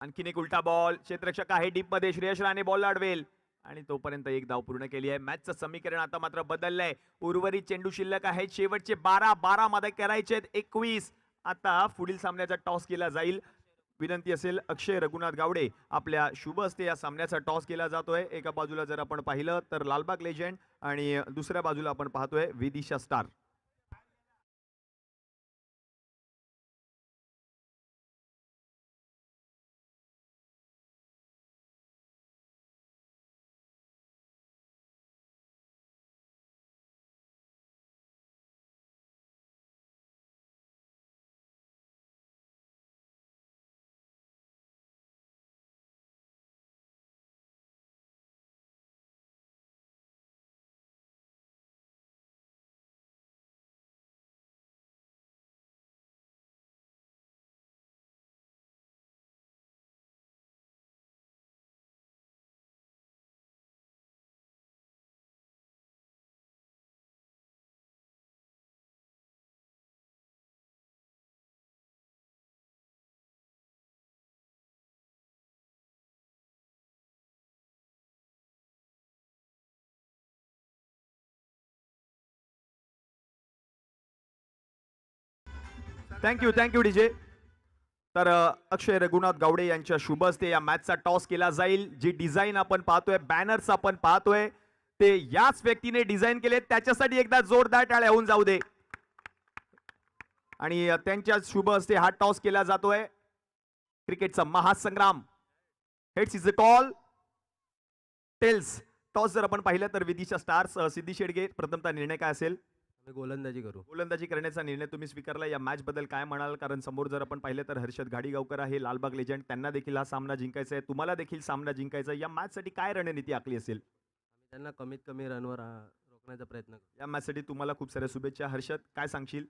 S1: आणखीन एक उलटा बॉल, क्षेत्ररक्षक आहे डीप मध्ये, श्रेयस राणे बॉल अडवेल आणि तोपर्यंत एक धाव पूर्ण केली आहे. मॅचचं समीकरण आता मात्र बदललंय. उर्वरित चेंडू शिल्लक आहेत, शेवटचे 12 मध्ये करायचे 21. आता पुढील सामन्याचा टॉस केला जाईल. विनंती असेल अक्षय रघुनाथ गावडे आपल्या शुभ हस्ते या सामन्याचा टॉस केला जातोय. एका बाजूला जर आपण पाहिलं तर लालबाग लेजंड आणि दुसऱ्या बाजूला आपण पाहतोय विदिशा स्टार. Thank you DJ. तर अक्षय रघुनाथ गावडे यांच्या शुभ हस्ते या मॅचचा टॉस केला जाईल. जी डिझाईन आपण पाहतोय, बॅनर्स आपण पाहतोय, ते याच व्यक्तीने डिझाईन केले. त्याच्यासाठी एकदा जोरदार टाळ्या होऊन जाऊ दे. आणि त्यांच्या शुभ हस्ते हा टॉस केला जातोय. क्रिकेटचा महासंग्राम. Heads is a call, tails. Toss जर आपण पाहिलं तर विदिशा स्टार्स सिद्धी शेडगे प्रथमतः निर्णय काय असेल?
S2: गोलंदाजी करू.
S1: गोलंदाजी करण्याचा निर्णय तुम्ही स्वीकारला. या मॅच बद्दल काय म्हणाल? कारण समोर जर आपण पाहिलं तर हर्षद घाडीगावकर आहे, लालबाग लेजंड. त्यांना देखील हा सामना जिंकायचा आहे, तुम्हाला देखील सामना जिंकायचा आहे. या मॅच साठी काय रणनीती आखली असेल?
S2: त्यांना कमीत कमी रनवर रोखण्याचा प्रयत्न करू.
S1: या मॅच साठी तुम्हाला खूप साऱ्या शुभेच्छा. हर्षद, काय सांगशील?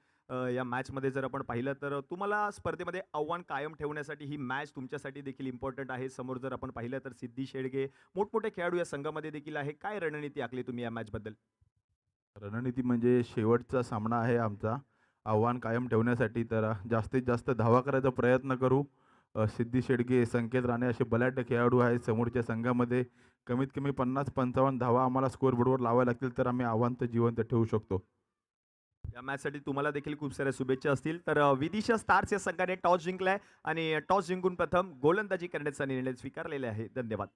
S1: या मॅच मध्ये जर आपण पाहिलं तर तुम्हाला स्पर्धेमध्ये आव्हान कायम ठेवण्यासाठी ही मॅच तुमच्यासाठी देखील इम्पॉर्टंट आहे. समोर जर आपण पाहिलं तर सिद्धी शेडगे, मोठमोठे खेळाडू या संघामध्ये देखील आहे. काय रणनीती आखली तुम्ही या मॅच बद्दल?
S3: रणनीती म्हणजे शेवटचा सामना आहे आमचा. आव्हान कायम ठेवण्यासाठी तर जास्तीत जास्त धावा करायचा प्रयत्न करू. सिद्धी शेडगे, संकेत राणे असे बलाढ्य खेळाडू आहेत समोरच्या संघामध्ये. कमीत कमी 50-55 धावा आम्हाला स्कोअरबोर्डवर लावाव्या लागतील तर आम्ही आव्हान तर जिवंत ठेवू शकतो.
S1: या मॅच साठी तुम्हाला देखील खूप साऱ्या शुभेच्छा असतील. तर विदिशा स्टार्स या संघाने टॉस जिंकलाय आणि टॉस जिंकून प्रथम गोलंदाजी करण्याचा निर्णय स्वीकारलेला आहे. धन्यवाद.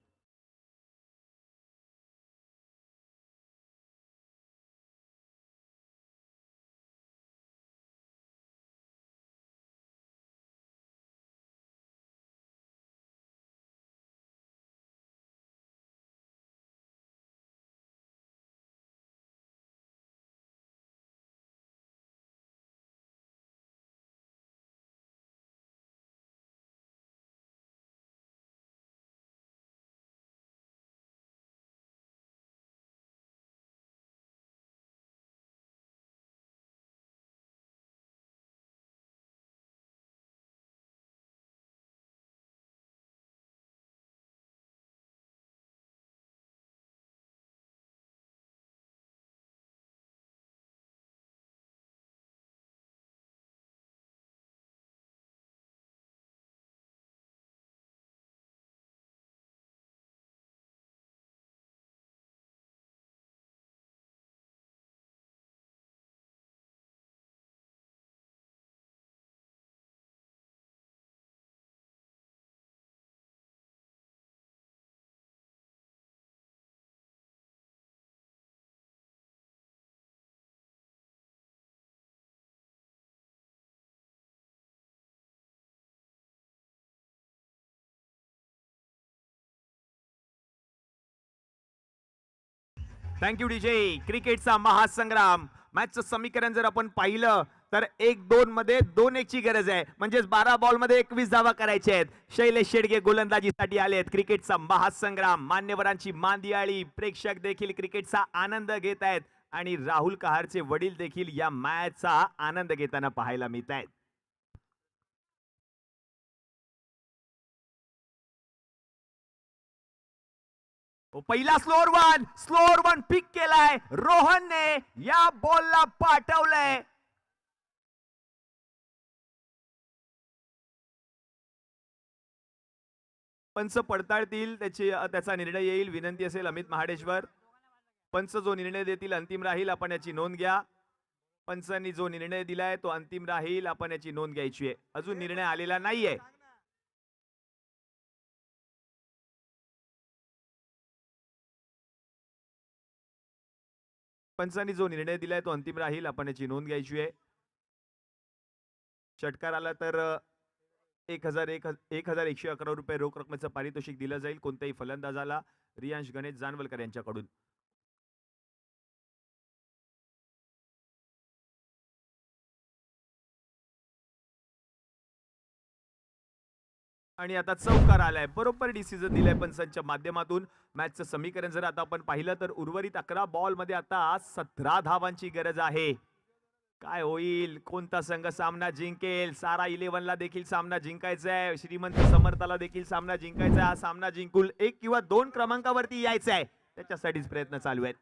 S1: Thank you DJ. क्रिकेटचा महासंग्राम मॅचचं समीकरण जर आपण पाहिलं तर 1-2 मध्ये 2-1 ची गरज आहे. म्हणजेच 12 बॉल मध्ये 21 धावा करायच्या आहेत. शैलेश शेडगे गोलंदाजीसाठी आलेत. क्रिकेटचा महासंग्राम, मान्यवरांची मांदियाळी, प्रेक्षक देखील क्रिकेटचा आनंद घेत आहेत आणि राहुल कहारचे वडील देखील या मॅचचा आनंद घेताना पाहायला मिळत आहेत. पहिला स्लोअर वन पिक केलाय रोहनने. या बॉलला पाठवलंय. पंच पडताळतील, त्याचा निर्णय येईल. विनंती असेल अमित महाडेश्वर, पंच जो निर्णय देतील अंतिम राहील. आपण याची नोंद घ्या. पंचांनी जो निर्णय दिलाय तो अंतिम राहील. आपण याची नोंद घ्यायची आहे. अजून निर्णय आलेला नाहीये. पंचांनी जो निर्णय दिलाय तो अंतिम राहील. आपण याची नोंद घ्यायची आहे. षटकार आला तर 1,111 रुपये रोख रकमेचं पारितोषिक दिलं जाईल कोणत्याही फलंदाजाला. रियांश गणेश जानवलकर यांच्याकडून. आणि आता चौकार आलाय. बरोबर डिसिजन दिलाय पंचांच्या माध्यमातून. मॅचचं समीकरण जर आता आपण पाहिलं तर उर्वरित 11 बॉल मध्ये आता 17 धावांची गरज आहे. काय होईल, कोणता संघ सामना जिंकेल? सारा 11 ला देखील सामना जिंकायचा आहे. श्रीमंत समर्थाला देखील सामना जिंकायचा आहे. हा सामना जिंकून 1 किंवा 2 क्रमांकावरती यायचा आहे. त्याच्यासाठीच प्रयत्न चालू आहेत.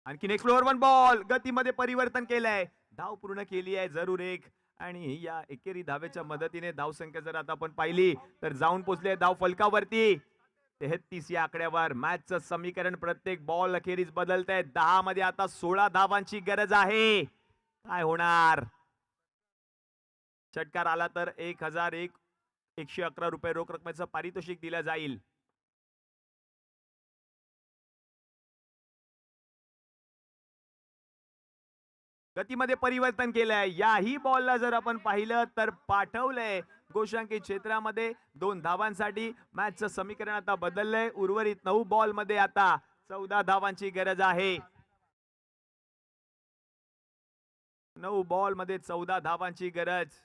S1: आणखीन एक फ्लोअर वन बॉल. गतीमध्ये परिवर्तन केलंय. धाव पूर्ण केली आहे जरूर एक. आणि या एकेरी धावेच्या मदतीने धावसंख्या जर आता आपण पाहिली तर जाऊन पोहोचले धाव फलकावरती 33 या आकड्यावर. मॅचचं समीकरण प्रत्येक बॉल अखेरीस बदलत आहे. 10 मध्ये आता 16 धावांची गरज आहे. काय होणार? षटकार आला तर 1,111 रुपये रोख रकमेचं पारितोषिक दिलं जाईल. गतीमध्ये परिवर्तन केलंय. याही बॉलला जर आपण पाहिलं तर पाठवलंय गोशांकी क्षेत्रामध्ये 2 धावांसाठी. मॅचचं समीकरण आता बदललंय. उर्वरित 9 बॉल मध्ये आता 14 धावांची गरज आहे. 9 बॉल मध्ये 14 धावांची गरज.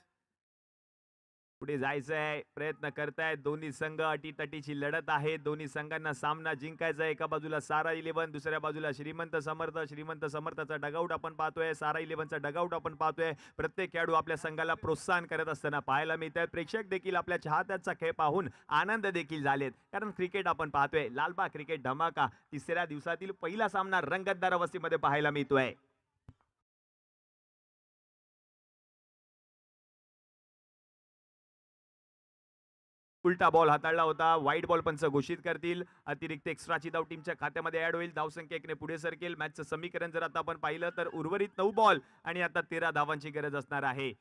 S1: पुढे जायचंय, प्रयत्न करतायत दोन्ही संघ. अटीतटीची लढत आहे. दोन्ही संघांना सामना जिंकायचा. एका बाजूला सारा 11, दुसऱ्या बाजूला श्रीमंत समर्थ. श्रीमंत समर्थाचा डगआउट आपण पाहतोय. सारा 11चा डगआउट आपण पाहतोय. प्रत्येक खेळाडू आपल्या संघाला प्रोत्साहन करत असताना पाहायला मिळतात. प्रेक्षक देखील आपल्या चाहत्यांचा खेळ पाहून आनंद देखील झालेत. कारण क्रिकेट आपण पाहतोय. लालबाग क्रिकेट धमाका 3ऱ्या दिवसातील पहिला सामना रंगतदार अवस्थेमध्ये पाहायला मिळतोय. उलटा बॉल हाताळला होता. वाईट बॉल पंच घोषित करतील. अतिरिक्त एक्स्ट्राची धाव टीमच्या खात्यामध्ये ऍड होईल. धावसंख्या 1 ने पुढे सरकेल. मॅचचं समीकरण जर आता आपण पाहिलं तर उर्वरित 9 बॉल आणि आता 13 धावांची गरज असणार आहे.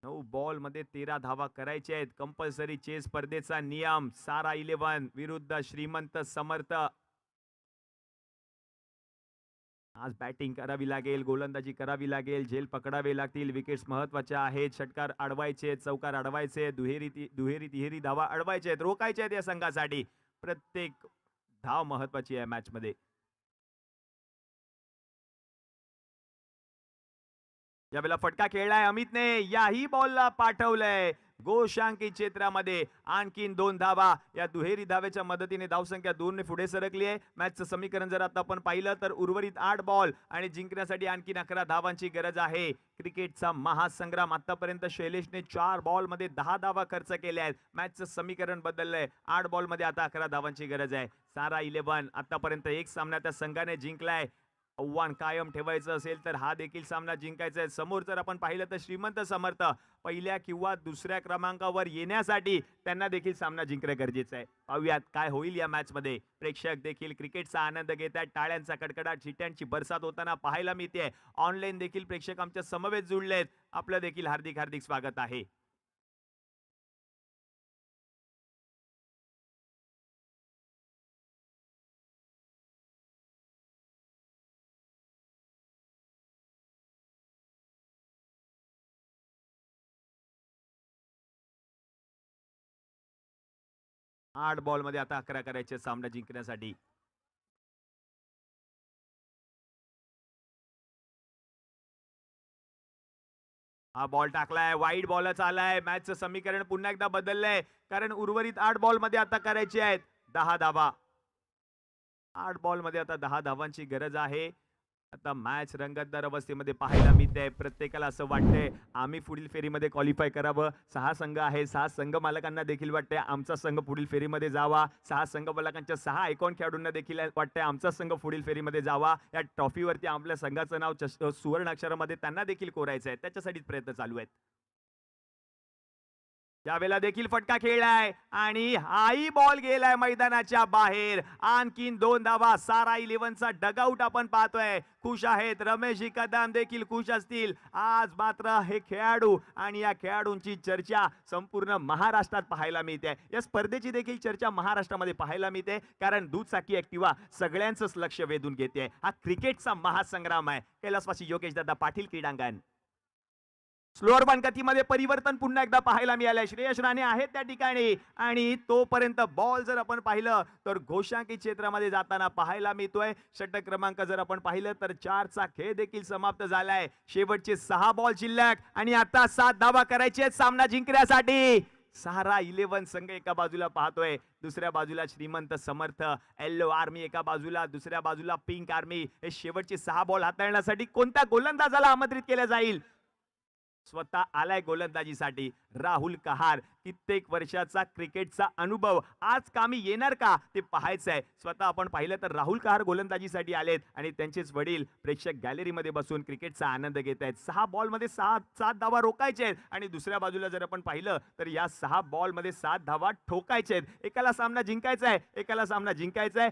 S1: 9 बॉल मध्ये 13 धावा करायच्या आहेत. कंपल्सरी चेस स्पर्धेचा नियम. सारा 11 विरुद्ध श्रीमंत समर्थ. आज बॅटिंग करावी लागेल, गोलंदाजी करावी लागेल, झेल पकडावे लागतील. विकेट्स महत्वाच्या आहेत. षटकार अडवायचे, चौकार अडवायचे, दुहेरी तिहेरी धावा अडवायचे आहेत, रोखायचे आहेत या संघासाठी. प्रत्येक धाव महत्वाची आहे मॅच मध्ये. यावेळेला फटका खेळलाय अमितने. याही बॉलला पाठवलंय गोशांकी क्षेत्रामध्ये. आणखीन 2 धावा या दुहेरी धावेच्या मदतीने धावसंख्या 2 ने पुढे सरकली आहे. मॅचचं समीकरण जर आता आपण पाहिलं तर उर्वरित 8 बॉल आणि जिंकण्यासाठी आणखीन 11 धावांची गरज आहे. क्रिकेटचा महासंग्राम. आतापर्यंत शैलेशने 4 बॉल मध्ये 10 धावा खर्च केल्या आहेत. मॅचचं समीकरण बदललंय. 8 बॉल मध्ये आता 11 धावांची गरज आहे. सारा 11 आतापर्यंत एक सामना त्या संघाने जिंकलाय. आव्हान कायम ठेवायचं असेल तर हा देखील सामना जिंकायचा आहे. समोर जर आपण पाहिलं तर श्रीमंत समर्थ पहिल्या किंवा दुसऱ्या क्रमांकावर येण्यासाठी त्यांना देखील सामना जिंकणं गरजेचं आहे. पाहूयात काय होईल या मॅच मध्ये. प्रेक्षक देखील क्रिकेटचा आनंद घेत आहेत. टाळ्यांचा कडकडाट, शिट्यांची बरसात होताना पाहायला मिळते. ऑनलाईन देखील प्रेक्षक आमच्या समवेत जुळलेत. आपलं देखील हार्दिक हार्दिक स्वागत आहे. आठ बॉल मध्ये आता 11 करायचे सामना जिंकण्यासाठी. हा बॉल टाकलाय, वाईट बॉलच आलाय. मॅचचं समीकरण पुन्हा एकदा बदललंय कारण उर्वरित 8 बॉल मध्ये आता करायचे आहेत 10 धावा. 8 बॉल मध्ये आता 10 धावांची गरज आहे. आता मॅच रंगतदार अवस्थेमध्ये पाहायला मिळते. प्रत्येकाला असं वाटतंय आम्ही पुढील फेरीमध्ये क्वालिफाय करावं. 6 संघ आहे. 6 संघ मालकांना देखील वाटतंय आमचा संघ पुढील फेरीमध्ये जावा. 6 संघ मालकांच्या 6 आयकॉन खेळाडूंना देखील वाटतंय आमचा संघ पुढील फेरीमध्ये जावा. या ट्रॉफीवरती आपल्या संघाचं नाव सुवर्ण अक्षरामध्ये त्यांना देखील कोरायचं आहे. त्याच्यासाठीच प्रयत्न चालू आहेत. यावेळेला देखील फटका खेळलाय आणि हाही बॉल गेलाय मैदानाच्या बाहेर. आणखीन 2 धावा. सारा 11चा डगआउट आपण पाहतोय. खुश आहेत. रमेश कदम देखील खुश असतील. आज मात्र हे खेळाडू आणि या खेळाडूंची चर्चा संपूर्ण महाराष्ट्रात पाहायला मिळते. या स्पर्धेची देखील चर्चा महाराष्ट्रामध्ये पाहायला मिळते कारण दुचाकी ऍक्टिवा सगळ्यांचंच लक्ष वेधून घेते. हा क्रिकेटचा महासंग्राम आहे. कैलासवासी योगेश दादा पाटील क्रीडांगण. स्लोअर बॉल गतीमध्ये परिवर्तन पुन्हा एकदा पाहायला मिळालंय. श्रेयस राणे आहेत त्या ठिकाणी आणि तोपर्यंत बॉल जर आपण पाहिलं तर घोषांकी क्षेत्रामध्ये जाताना पाहायला मिळतोय. षटक क्रमांक जर आपण पाहिलं तर 4चा खेळ देखील समाप्त झालाय. शेवटचे 6 बॉल शिल्लक आणि आता 7 धावा करायचे सामना जिंकण्यासाठी. सारा 11 संघ एका बाजूला पाहतोय, दुसऱ्या बाजूला श्रीमंत समर्थ. येल्लो आर्मी एका बाजूला, दुसऱ्या बाजूला पिंक आर्मी. हे शेवटचे 6 बॉल हाताळण्यासाठी कोणत्या गोलंदाजाला आमंत्रित केलं जाईल? स्वतः आलाय गोलंदाजीसाठी राहुल कहार. कित्येक वर्षाचा क्रिकेटचा अनुभव आज कामी येणार का ते पाहायचं आहे. स्वतः आपण पाहिलं तर राहुल कहार गोलंदाजीसाठी आलेत आणि त्यांचेच वडील प्रेक्षक गॅलरीमध्ये बसून क्रिकेटचा आनंद घेत आहेत. 6 बॉल मध्ये 7 धावा रोखायचे आहेत आणि दुसऱ्या बाजूला जर आपण पाहिलं तर या 6 बॉल मध्ये 7 धावा ठोकायचे आहेत. एकाला सामना जिंकायचा आहे, एकाला सामना जिंकायचा आहे,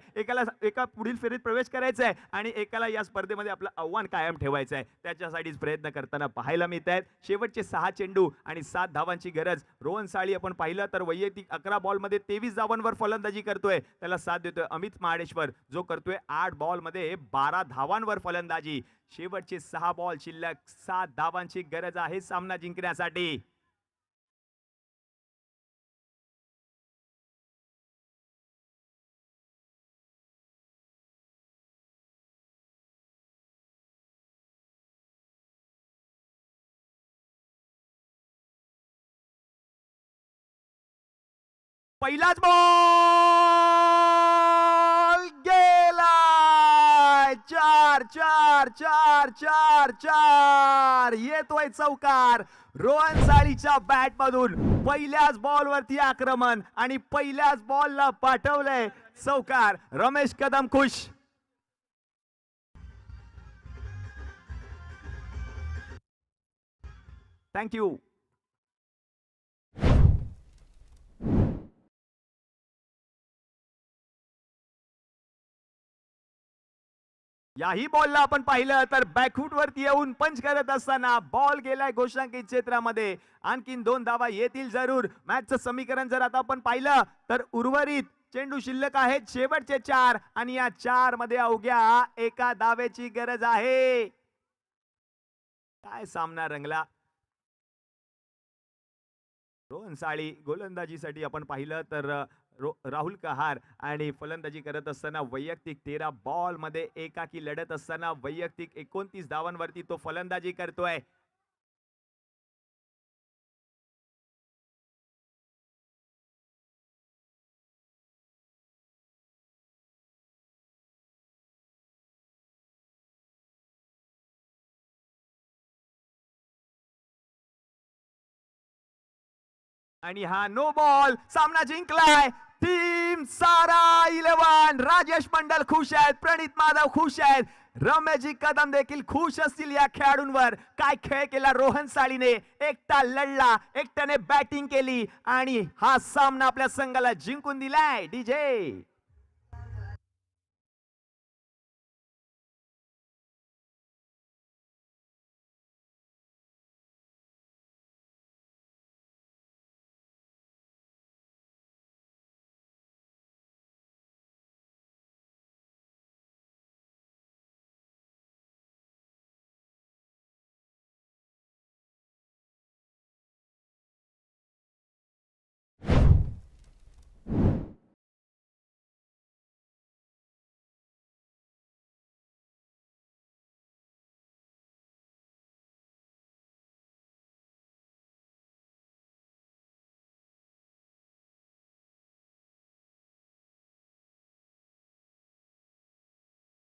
S1: एका पुढील फेरीत प्रवेश करायचा आहे आणि एकाला या स्पर्धेमध्ये आपलं आव्हान कायम ठेवायचं आहे. त्याच्यासाठीच प्रयत्न करताना पाहायला मिळत आहेत. शेवटचे 6 चेंडू आणि 7 धावांची गरज. रोहन साळी आपण पाहिलं तर वैयक्तिक 11 बॉल मध्ये 23 धावांवर फलंदाजी करतोय. त्याला साथ देतोय अमित महाडेश्वर जो करतोय 8 बॉल मध्ये 12 धावांवर फलंदाजी. शेवटचे 6 बॉल शिल्लक. 7 धावांची गरज आहे सामना जिंकण्यासाठी. पहिलाच बॉल गेलाय. 4 4 4 4 4 येतोय चौकार रोहन साळीच्या बॅट मधून. पहिल्याच बॉल वरती आक्रमण आणि पहिल्याच बॉलला पाठवलंय चौकार. रमेश कदम खुश. थँक्यू. याही बॉलला आपण पाहिलं तर बॅकफूट वरती येऊन पंच करत असताना बॉल गेलाय घोषांकित क्षेत्रामध्ये. आणखीन 2 धावा येतील जरूर. मॅचचं समीकरण जर आता आपण पाहिलं तर उर्वरित चेंडू शिल्लक आहेत शेवटचे 4 आणि या 4 मध्ये अवघ्या एका धावेची गरज आहे. काय सामना रंगला. रोहन साळी गोलंदाजीसाठी आपण पाहिलं तर राहुल कहार आणि फलंदाजी करत असताना वैयक्तिक 13 बॉल मध्ये एकाकी लढत असताना वैयक्तिक 29 धावांवरती तो फलंदाजी करतोय. आणि हा नो बॉल. सामना जिंकलाय टीम सारा 11. राजेश मंडल खुश आहेत, प्रणित माधव खुश आहेत, रमेशजी कदम देखील खुश असतील या खेळाडूंवर. काय खेळ केला रोहन साळीने. एकटा लढला, एकट्याने बॅटिंग केली आणि हा सामना आपल्या संघाला जिंकून दिलाय. डीजे